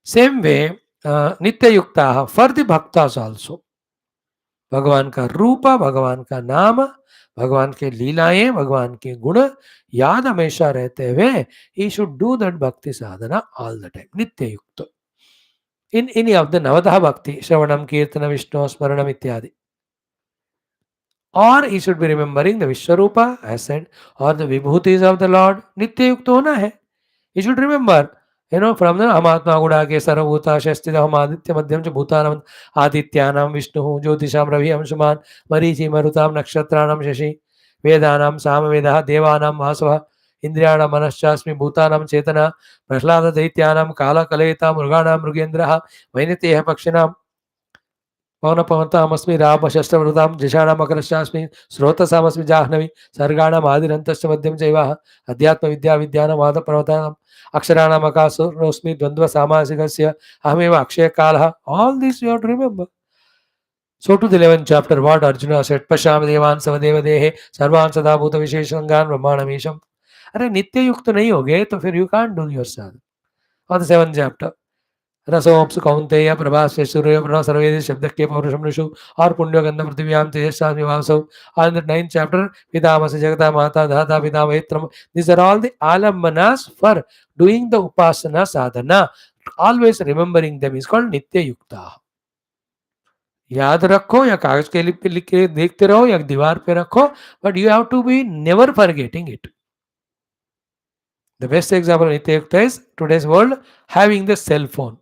सेम वे नित्य युक्ता फॉर द भक्तास आल्सो। भगवान का रूप, भगवान का नाम, भगवान के लीलाएं, भगवान के गुण याद हमेशा रहते हुए ही शुड डू दैट भक्ति साधना ऑल द टाइम, नित्य युक्त। इन एनी ऑफ द नवदह भक्ति, श्रवणम कीर्तन विष्णु स्मरणम इत्यादि। और he should be remembering the Vishwaroopa as said और द विभूतिज ऑफ द लॉर्ड। नित्य युक्त होना है। You should remember, from the Amatma Gudake Sarabhuta Shastidaham Aditya Madhyam Cha Bhutanam Adityanam Vishnu Jyotisham Ravi Amshuman Marichi Marutam Nakshatranam Shashi Vedanam Samavedah Devanam Vasava Indriyanam Manaschasmi Bhutanam Chetana Prahlada Daityanam Kala Kaleta Mruganam Mrugendraha Vainiteha Pakshinam पवनपवनतामस्मि रामशस्त्रवृतां जिषाणामकरश्चास्मि स्रोतसामस्मि Jahnavi सर्गाणाम् आदिरन्तश्च मध्यं चैवाः अध्यात्मविद्याविद्यानामादपर्वतानाम् अक्षराणामकासुरोऽस्मि द्वन्द्वसामासिकस्य अहमेव अक्षयकालः। All this you have to remember. So to the 11th chapter, what Arjuna said, पश्यामि देवान् सवदेव देहे सर्वान् सदा भूत विशेष संगान् ब्रह्माणमीशम्। अरे नित्य युक्त नहीं होगे तो फिर यू कांट डू योर साधना। और द 7th chapter, रसोप्सु कौन्तेय प्रभास्य सूर्य प्रणव सर्वेद शब्द के पौरुषम ऋषु और पुण्य गंध पृथ्व्यां तेजस्वी वासव। और द 9th chapter, पितामह जगता माता धाता पिता वेत्रम। These are all the alambanas for doing the upasana sadhana. Always remembering them is called nitya yukta. याद रखो या कागज के लिख के देखते रहो या दीवार पे रखो, but you have to be never forgetting it. The best example of nitya yukta is today's world having the cell phone.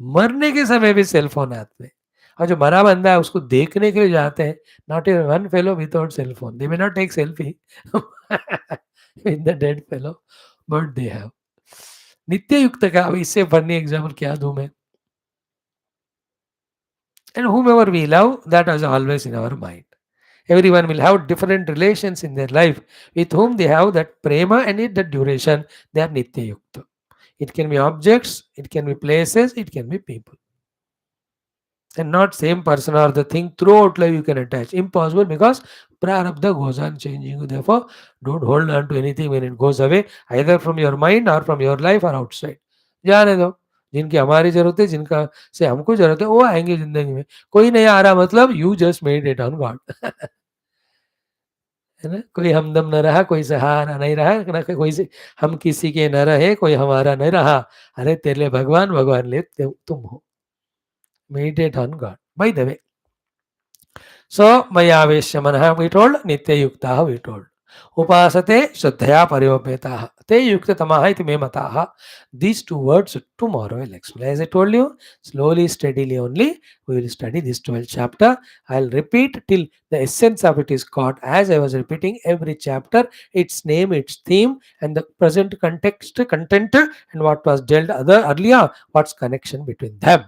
मरने के समय भी सेल फोन हाथ में, और जो मरा बंदा है उसको देखने के लिए जाते हैं, not a one fellow without cell phone. They may not take selfie with the dead fellow, but they have. नित्य युक्त का अब इससे फनी एग्जाम्पल क्या दूं मैं? And whomever we love, that is always in our mind. Everyone will have different relations in their life with whom they have that prema and it that duration, they are nitya yukta. It can be objects, it can be places, it can be people. And not same person or the thing throughout life you can attach. Impossible, because prarabdha goes on changing. Therefore, don't hold on to anything when it goes away, either from your mind or from your life or outside. जाने दो, जिनकी हमारी जरूरत है, जिनका से हमको जरूरत है, वो आएंगे जिंदगी में। कोई नहीं आ रहा मतलब you just meditate on God. है ना? कोई हमदम न रहा, कोई सहारा नहीं रहा, ना कोई से हम किसी के न रहे, कोई हमारा नहीं रहा। अरे तेरे भगवान, भगवान ले तुम हो। Meditate on God. By the way, so Mayaveshya Manaha we told, Nitya Yukta we told. Upasate Shraddhaya Pariyopetaha. Te Yuktatamaha iti me mataha. These two words tomorrow I'll explain. As I told you, slowly, steadily only we will study this 12th chapter. I'll repeat till the essence of it is caught. As I was repeating every chapter, its name, its theme, and the present context, content, and what was dealt other earlier, what's connection between them.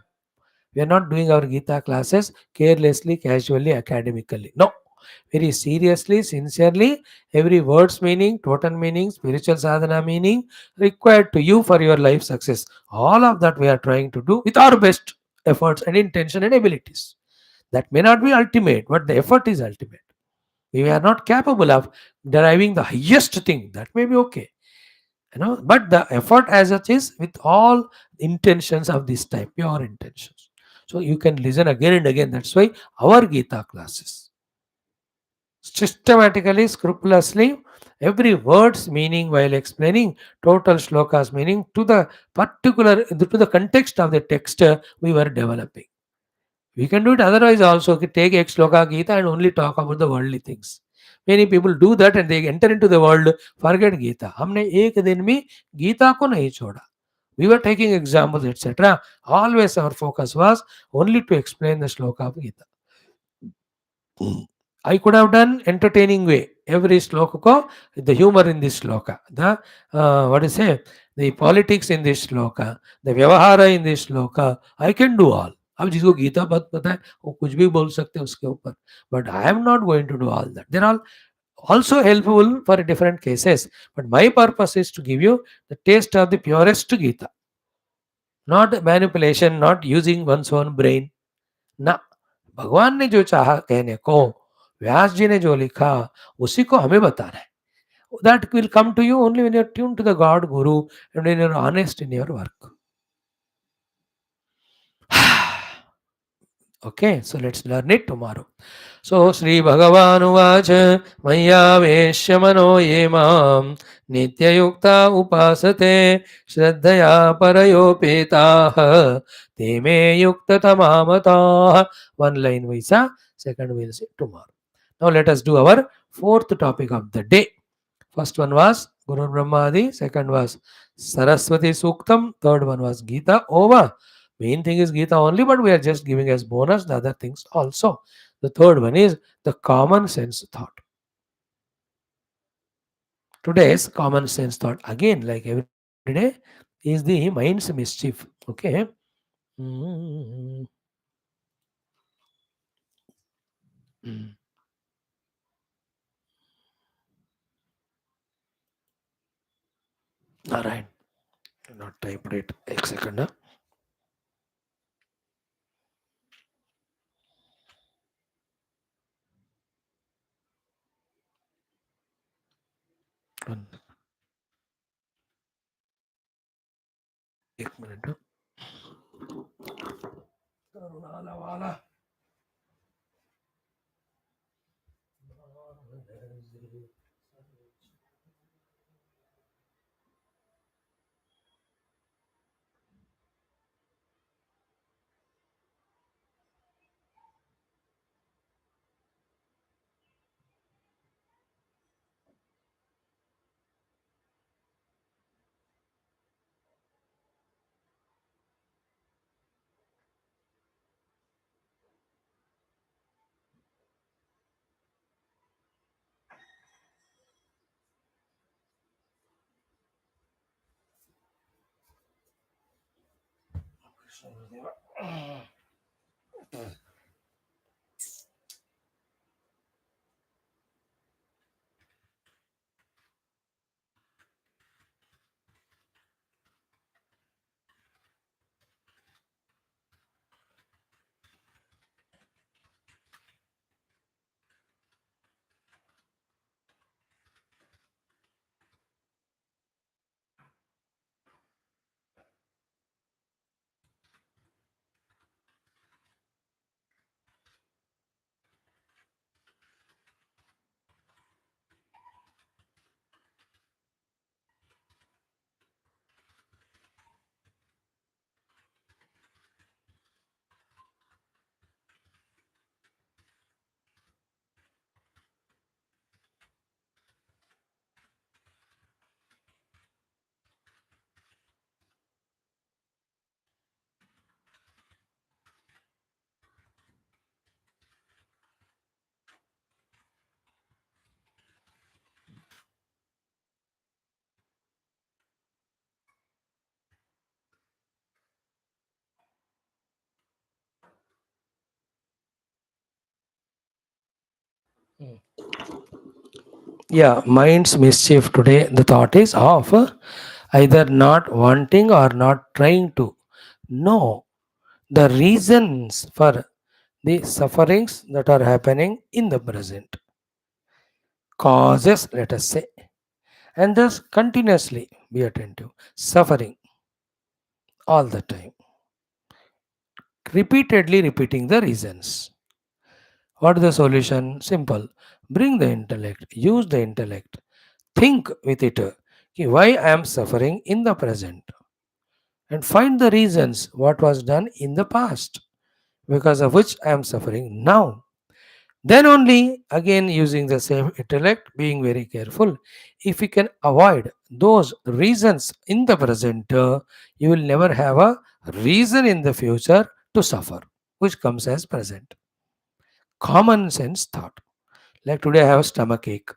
We are not doing our Gita classes carelessly, casually, academically. No, very seriously, sincerely, every word's meaning, total meaning, spiritual sadhana meaning required to you for your life success. All of that we are trying to do with our best efforts and intention and abilities. That may not be ultimate, but the effort is ultimate. We are not capable of deriving the highest thing. That may be okay, but the effort as such is with all intentions of this type, pure intentions. So you can listen again and again. That's why our Gita classes systematically, scrupulously, every word's meaning while explaining total shlokas meaning to the particular to the context of the text we were developing. We can do it otherwise also. Take X shloka Gita and only talk about the worldly things. Many people do that and they enter into the world, forget Gita. हमने एक दिन में गीता को नहीं छोड़ा. We were taking examples, etc. Always our focus was only to explain the shloka of Gita. I could have done entertaining way. Every sloka ko, the humor in this sloka, the what do you say, the politics in this sloka, the vyavahara in this sloka, I can do all. अब जिसको गीता बात पता है वो कुछ भी बोल सकते हैं उसके ऊपर, but I am not going to do all that. They're all also helpful for different cases, but my purpose is to give you the taste of the purest Gita, not manipulation, not using one's own brain. ना, भगवान ने जो चाहा कहने को, व्यास जी ने जो लिखा, उसी को हमें बताना है. That will come to you only when you are tuned to the God Guru and when you are honest in your work. Okay, so let's learn it tomorrow. So Sri Bhagavan Uvacha Mayyaveshya Mano Yemam Nityayukta Upasate Shraddhaya Parayopetaha Teme Yukta Tamamataha. One line Vaisa, second we'll see tomorrow. Now let us do our fourth topic of the day. First one was Guru Brahmadi, second was Saraswati Suktam, third one was Gita. Over. Main thing is Gita only, but we are just giving as bonus the other things also. The third one is the common sense thought. Today's common sense thought, again, like every day, is the mind's mischief. Okay. Mm. Mm. All right. Not typed it. एक second. One. एक minute. करुणाला वाला. Yeah, mind's mischief today. The thought is of either not wanting or not trying to know the reasons for the sufferings that are happening in the present. Causes, let us say, and thus continuously be attentive. Suffering all the time, repeatedly repeating the reasons. What is the solution? Simple. Bring the intellect, use the intellect, think with it. Why I am suffering in the present? And find the reasons what was done in the past because of which I am suffering now. Then only, again using the same intellect, being very careful, if you can avoid those reasons in the present, you will never have a reason in the future to suffer, which comes as present. Common sense thought. Like today I have stomach ache.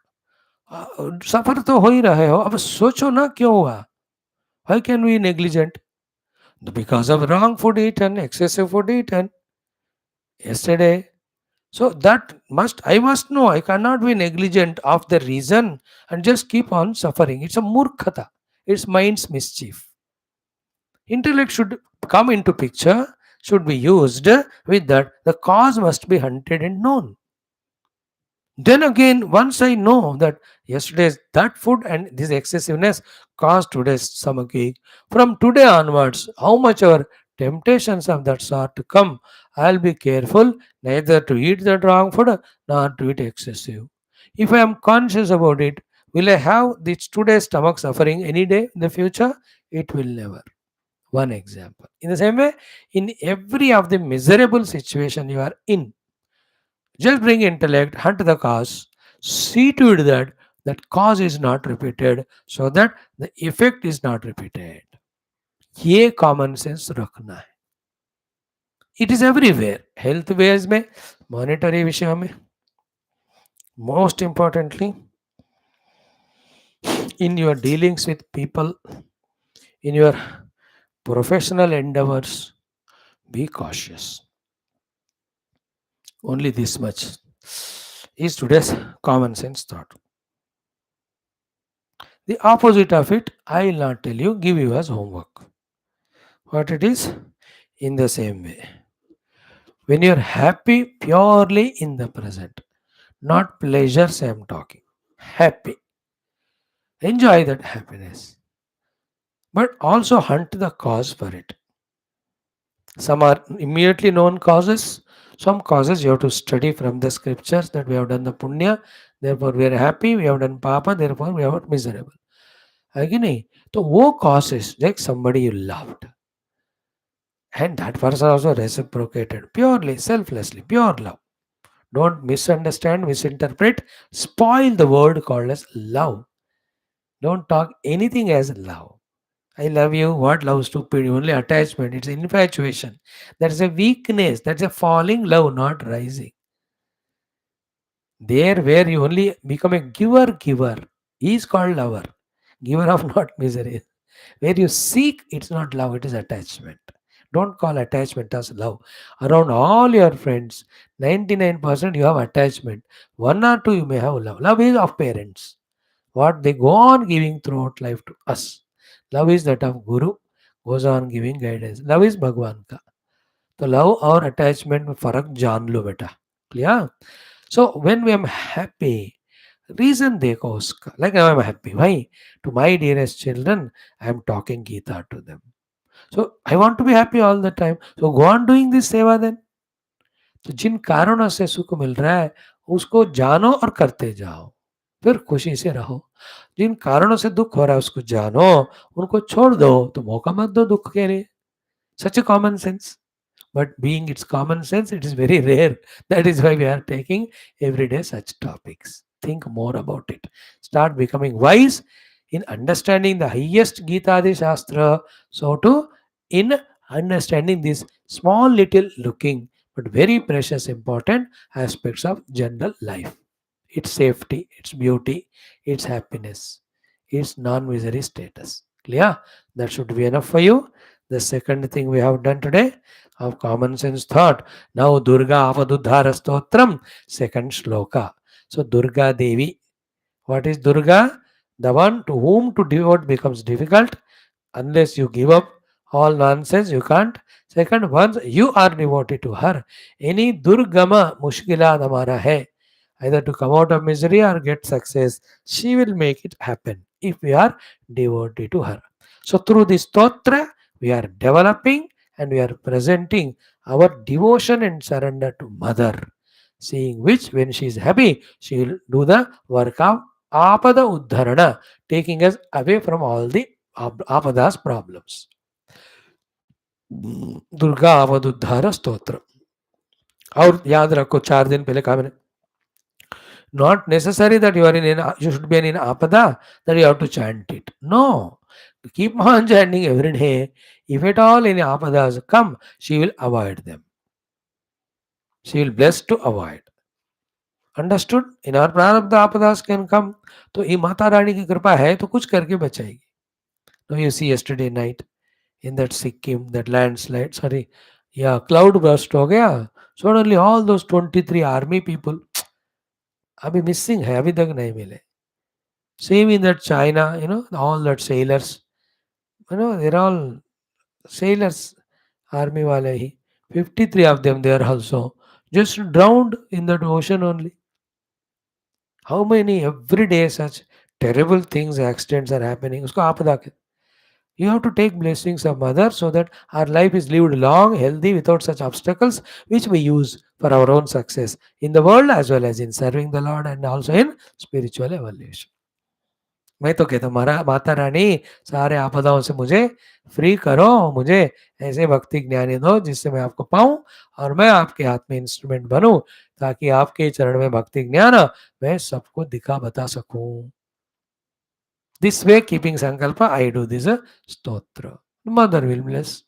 सफर तो हो ही रहे हो, अब सोचो ना क्यों हुआ. Why can we negligent? Because of wrong food eaten, excessive food eaten yesterday. So that I must know. I cannot be negligent of the reason and just keep on suffering. It's a murkhata. It's mind's mischief. Intellect should come into picture, should be used with that. The cause must be hunted and known. Then again, once I know that yesterday's that food and this excessiveness caused today's stomach ache, from today onwards, how much our temptations of that sort to come, I'll be careful neither to eat that wrong food nor to eat excessive. If I am conscious about it, will I have this today's stomach suffering any day in the future? It will never. One example. In the same way, in every of the miserable situation you are in, just bring intellect, hunt the cause, see to it that that cause is not repeated so that the effect is not repeated. ये common sense रखना है. It is everywhere. Health wares में, monetary विषयों में, most importantly in your dealings with people, in your professional endeavors, be cautious. Only this much is today's common sense thought. The opposite of it, I will not tell you, give you as homework. What it is? In the same way. When you are happy purely in the present, not pleasures I am talking. Happy. Enjoy that happiness. But also hunt the cause for it. Some are immediately known causes. Some causes you have to study from the scriptures that we have done the punya, therefore we are happy, we have done papa, therefore we are miserable. Again, so wo causes like somebody you loved. And that person also reciprocated purely, selflessly, pure love. Don't misunderstand, misinterpret, spoil the word called as love. Don't talk anything as love. I love you. What love? Stupid. Only attachment. It's infatuation. That's a weakness. That's a falling love, not rising. There, where you only become a giver, he is called lover. Giver of not misery. Where you seek, it's not love, it is attachment. Don't call attachment as love. Around all your friends, 99% you have attachment. One or two you may have love. Love is of parents. What they go on giving throughout life to us. Love is that of Guru, goes on giving guidance. Love is Bhagwan ka. So love or attachment में फर्क जान लो बेटा. Clear? So when we am happy, reason देखो उसका. Like I am happy. Why? To my dearest children, I am talking Geetha to them. So I want to be happy all the time. So go on doing this seva then. तो जिन कारणों से सुख मिल रहा है उसको जानो और करते जाओ, फिर खुशी से रहो. जिन कारणों से दुख हो रहा है उसको जानो, उनको छोड़ दो, तो मौका मत दो दुख के लिए. Such a common sense. But being it's common sense, it is very rare. That is why we are taking every day such topics. Think more about it. Start becoming wise in understanding the highest Gita Adi Shastra. So too, in understanding these small little looking but very precious important aspects of general life. Its safety, its beauty, its happiness, its non-misery status. Clear? That should be enough for you. The second thing we have done today of common sense thought. Now Durga AAPADUDDHAARA STOTRAM, second shloka. So Durga Devi. What is Durga? The one to whom to devote becomes difficult. Unless you give up all nonsense, you can't. Second, once you are devoted to her, any Durgama Mushkilat Amara hai, either to come out of misery or get success, she will make it happen if we are devoted to her. So, through this stotra, we are developing and we are presenting our devotion and surrender to Mother, seeing which, when she is happy, she will do the work of Apada Uddharana, taking us away from all the आपदास problems. Durga आपद उद्धार स्तोत्र. और याद रखो 4 दिन पहले कहा मैंने, not necessary that you are you should be in apada that you have to chant it. No, keep on chanting every day. If at all any apadas come, she will avoid them. She will bless to avoid. Understood? In our prarabdha apadas can come. तो ये माता रानी की कृपा है तो कुछ करके बचाएगी. Now you see yesterday night in that Sikkim, that landslide, cloud burst हो गया. Suddenly all those 23 army people अभी missing है, अभी तक नहीं मिले. Same in that China, all that sailors, they're all sailors, army wale hi. 53 of them there also just drowned in that ocean only. How many every day such terrible things, accidents are happening? Usko आपदा कहते. You have to take blessings of Mother so that our life is lived long, healthy, without such obstacles, which we use for our own success in the world as well as in serving the Lord and also in spiritual evolution. मैं तो कहता हूँ माता रानी सारे आपदाओं से मुझे free करो, मुझे ऐसे भक्ति ज्ञानी दो जिससे मैं आपको पाऊं और मैं आपके हाथ में इंस्ट्रूमेंट बनूं, ताकि आपके चरण में भक्ति ज्ञान मैं सबको दिखा बता सकूं. This way, keeping sankalpa, I do this stotra. Mother will bless,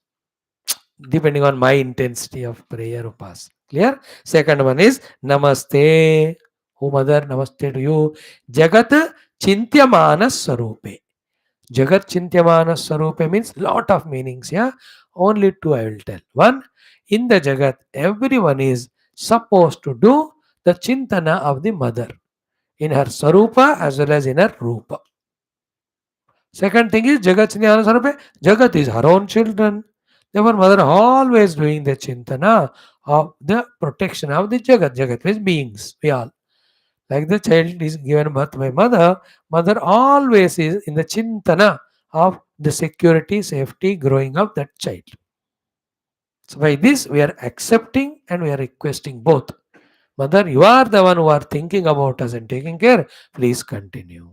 depending on my intensity of prayer or pass. Clear? Second one is Namaste. Oh Mother, Namaste to you. Jagat Chintyamana Sarupe. Jagat Chintyamana Sarupe means lot of meanings. Yeah, only two I will tell. One, in the Jagat, everyone is supposed to do the Chintana of the Mother in her Sarupa as well as in her Rupa. Second thing is Jagat Jnana Sarupe. Jagat is her own children. Therefore, Mother always doing the Chintana of the protection of the Jagat. Jagat means beings. We all. Like the child is given birth by Mother, Mother always is in the Chintana of the security, safety, growing of that child. So by this, we are accepting and we are requesting both. Mother, you are the one who are thinking about us and taking care. Please continue.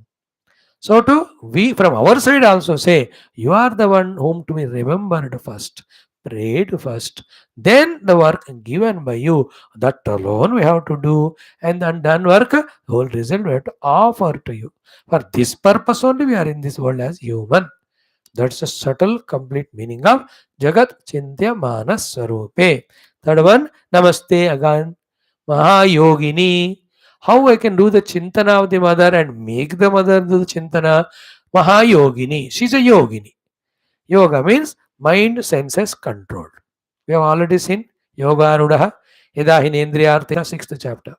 So we from our side also say, you are the one whom to be remembered first, prayed first, then the work given by you, that alone we have to do, and the undone work, whole result we have to offer to you. For this purpose only we are in this world as human. That's a subtle, complete meaning of Jagat Chintya Manas Sarupe. Third one, Namaste again, Mahayogini. How I can do the Chintana of the Mother and make the Mother do the Chintana? Mahayogini. She's a yogini. Yoga means mind, senses controlled. We have already seen Yoga Arudaha, Yadahinendriyartha, 6th chapter.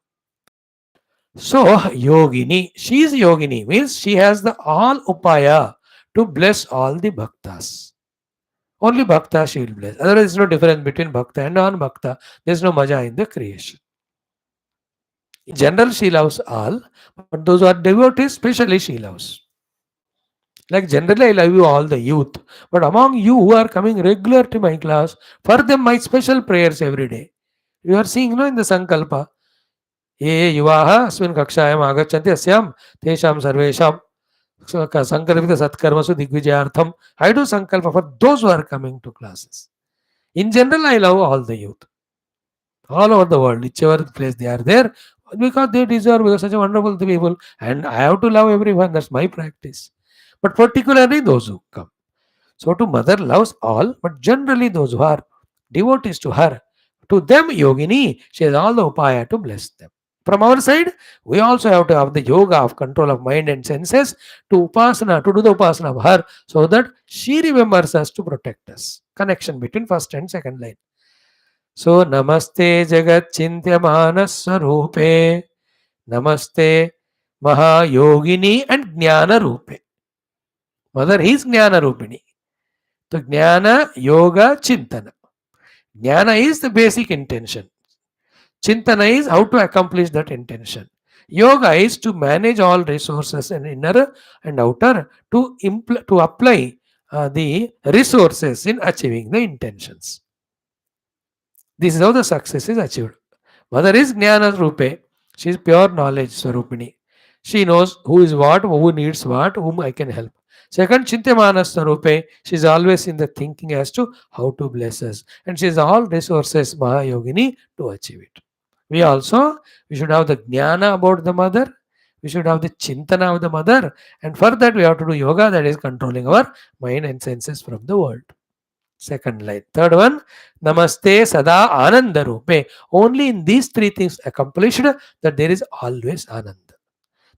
So, yogini, she is yogini, means she has the all upaya to bless all the bhaktas. Only bhakta she will bless. Otherwise, there is no difference between bhakta and non-bhakta. There is no maja in the creation. In general, she loves all, but those who are devotees, especially she loves. Like generally, I love you all the youth, but among you who are coming regular to my class, for them my special prayers every day. You are seeing, in the Sankalpa, ये युवाः अस्मिन् कक्षायाम् आगच्छन्ति अस्यां तेषां सर्वेषां संकल्पित सत्कर्मसु दिग्विजयार्थम. I do sankalpa for those who are coming to classes. In general, I love all the youth, all over the world, whichever place they are there, because they deserve, because such a wonderful people, and I have to love everyone. That's my practice. But particularly those who come. So to Mother loves all, but generally those who are devotees to her, to them yogini, she has all the upaya to bless them. From our side, we also have to have the yoga of control of mind and senses to upasana, to do the upasana of her, so that she remembers us to protect us. Connection between first and second line. So, Namaste Jagat Chintya Manas Sarupe, Namaste Mahayogini and Gnana Rupe. Mother is Gnana Rupini. So Gnana, Yoga, Chintana. Gnana is the basic intention. Chintana is how to accomplish that intention. Yoga is to manage all resources in inner and outer to apply the resources in achieving the intentions. This is how the success is achieved. Mother is Jnana Rupe. She is pure knowledge Swarupini. She knows who is what, who needs what, whom I can help. Second, Chintamana Swarupe. She is always in the thinking as to how to bless us. And she has all resources, Mahayogini, to achieve it. We should have the Jnana about the mother. We should have the Chintana of the mother. And for that, we have to do yoga, that is controlling our mind and senses from the world. Second line. Third one, Namaste Sada Ananda Rupe. Only in these three things accomplished that there is always Ananda.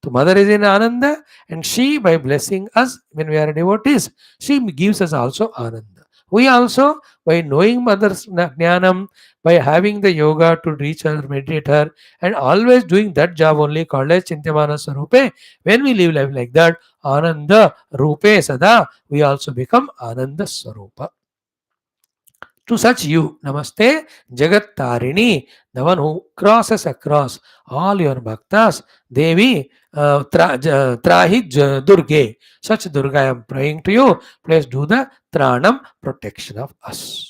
So mother is in Ananda, and she, by blessing us when we are devotees, she gives us also Ananda. We also, by knowing mother's Jnanam, by having the yoga to reach her, meditate her, and always doing that job only called as Chintamana Sarupe, when we live life like that, Ananda Rupe Sada, we also become Ananda Sarupa. To such you, Namaste Jagat Tarini, the one who crosses across all your bhaktas, Devi Trahi Durge. Such Durga I am praying to you. Please do the Tranam protection of us.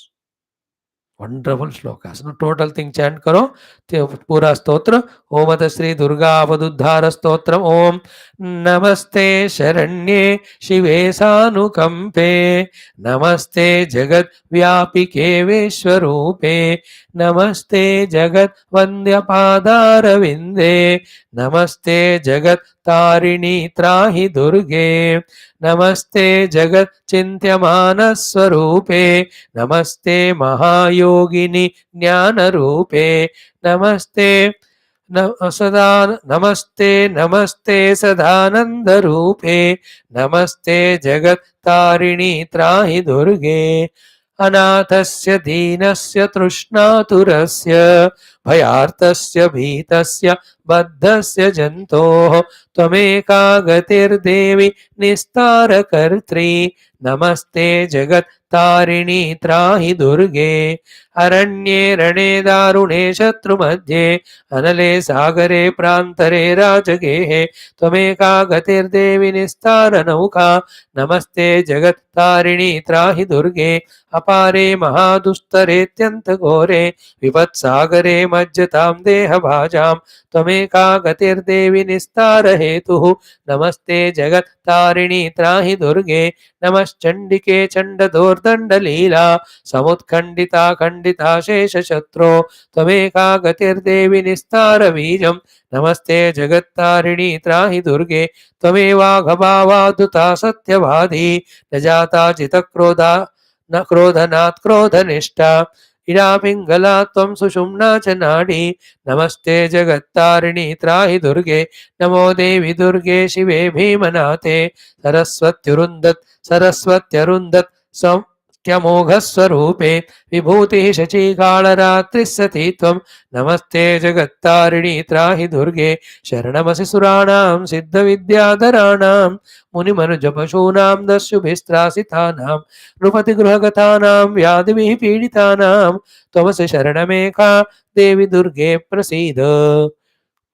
Wonderful shlokas. No total thing chant karo. Pura stotra. Om Ata Sri Durga APADUDDHAARA Stotram. Om Namaste Sharanye Shive Sanukampe. Namaste Jagat Vyapike Veshwarupe. Namaste Jagat Vandyapadara Vinde. Namaste Jagat Tarini Trahi Durge. Namaste Jagat Chintyamana Swarupe. Namaste Mahayogini Jnana Rupe. Namaste Namaste Sadhananda Rupe. Namaste Jagat Tarini Trahi Durge. Anathasya deenasya trishnaturasya bhayartasya bhitasya baddhasya jantoh tvameka gatir devi nistara kartri. Namaste Jagat Tarini Trahi Durge. Aranye Rane Darune Shatru Madhye Anale Sagare Prantare Rajage Tvameka Gatir Devi Nistara Nauka. Namaste Jagat Tarini Trahi Durge. Apare Mahadustare Tyanta Gore Vivat Sagare Majjatam Deha Bhajam Tvameka Gatir Devi Nistara Hetu. Namaste Jagat Tarini Trahi Durge. Namaschandike Chandadordanda Leela Samutkandita Kandita Shesha Shatro Tvameka Gatir Devi Nistara Vijam. Namaste Jagattarini Trahi Durge. Tvameva Ghabavaduta Satyavadi Najata Chitakrodha न क्रोधनात् क्रोधनिष्ठा इडा पिंगला त्वं सुषुम्ना च नाडी. नमस्ते जगत्तारिणी त्राहि दुर्गे. नमो देवी दुर्गे शिवे भीमनाथे. सरस्वत्यरुन्धत् सौख्यमोघस्वरूपे विभूतिः शचीकालरात्रिः सती त्वं. नमस्ते जगत्तारिणी त्राहि दुर्गे. शरणमसि सुराणां सिद्धविद्याधराणां मुनिमनुजपशूनां दस्युभिस्त्रासितानां नृपतिगृहगतानां व्याधिभिः पीडितानां त्वमसि शरणमेका देवी दुर्गे प्रसीद.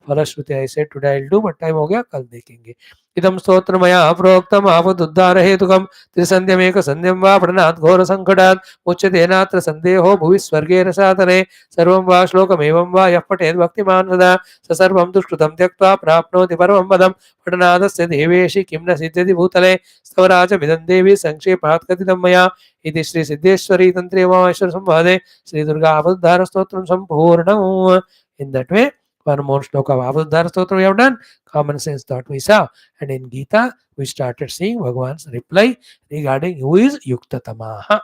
फलश्रुति I said today I'll do, but time हो गया, कल देखेंगे. इदं स्तोत्रमया प्रोक्तम् आपदुद्धार हेतुकं त्रिसन्ध्यमेक सन्ध्यं वा पठनात् घोर संकटात् मुच्यते नात्र सन्देहो भुवि स्वर्गे रसातले. सर्वं वा श्लोकमेवं वा यः पठेत् भक्तिमान् सदा स सर्वं दुष्कृतं त्यक्त्वा प्राप्नोति परमं पदम्. पठनादस्य देवेशि किं न सिद्ध्यति भूतले. स्तवराजमिदं देवी संक्षेपात् कथितं मया. इति श्री सिद्धेश्वरी तन्त्रे उमामहेश्वर संवादे श्री दुर्गा आपदुद्धार स्तोत्रं सम्पूर्णम्. In that way, one more shloka of APADUDDHAARA Stotra we have done, common sense thought we saw, and in Geetha we started seeing Bhagavan's reply regarding who is Yuktatamaha.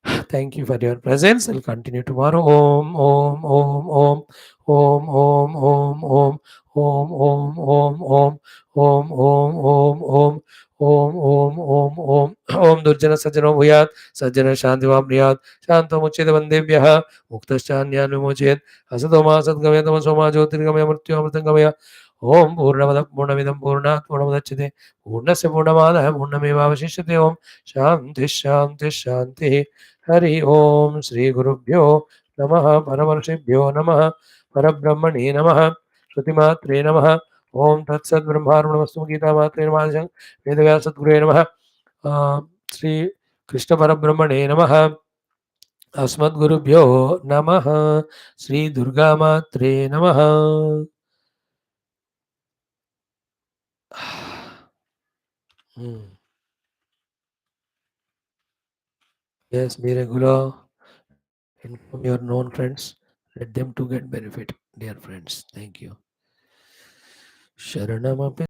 Thank you for your presence. We'll continue tomorrow. Om, Om, Om, Om, Om, Om, Om, Om, Om, Om, Om, Om, Om, Om, Om, Om. Om Om Om Om Om Durjana Sajjano Bhuyat Sajjana Shantivam Priyat Shanto Mucchete Bandebhyah Muktasthanyaan Vimochet Asatoma Satgamaya Tamasoma Jyotirgamaya Mrityumritangamaya Om Purnamada Purnamidam Purnat Purnamudachyate Purnasya Purnamadaya Purnamevavashishyate Om Shanti Shanti Shanti Hari ओम श्री गुरुभ्यो नमः परमर्षिभ्यो नमः परब्रह्मणे नमः श्रुतिमात्रे नमः ओम तत्सद्ब्रह्मार्पणमस्तु गीतामात्रे नमः वेदव्यासद्गुरुवे नमः श्री कृष्ण परब्रह्मणे नमः अस्मद्गुरुभ्यो नमः श्री दुर्गा मात्रे नमः Yes, be regular. Inform your known friends. Let them to get benefit, dear friends. Thank you. Sharanamapi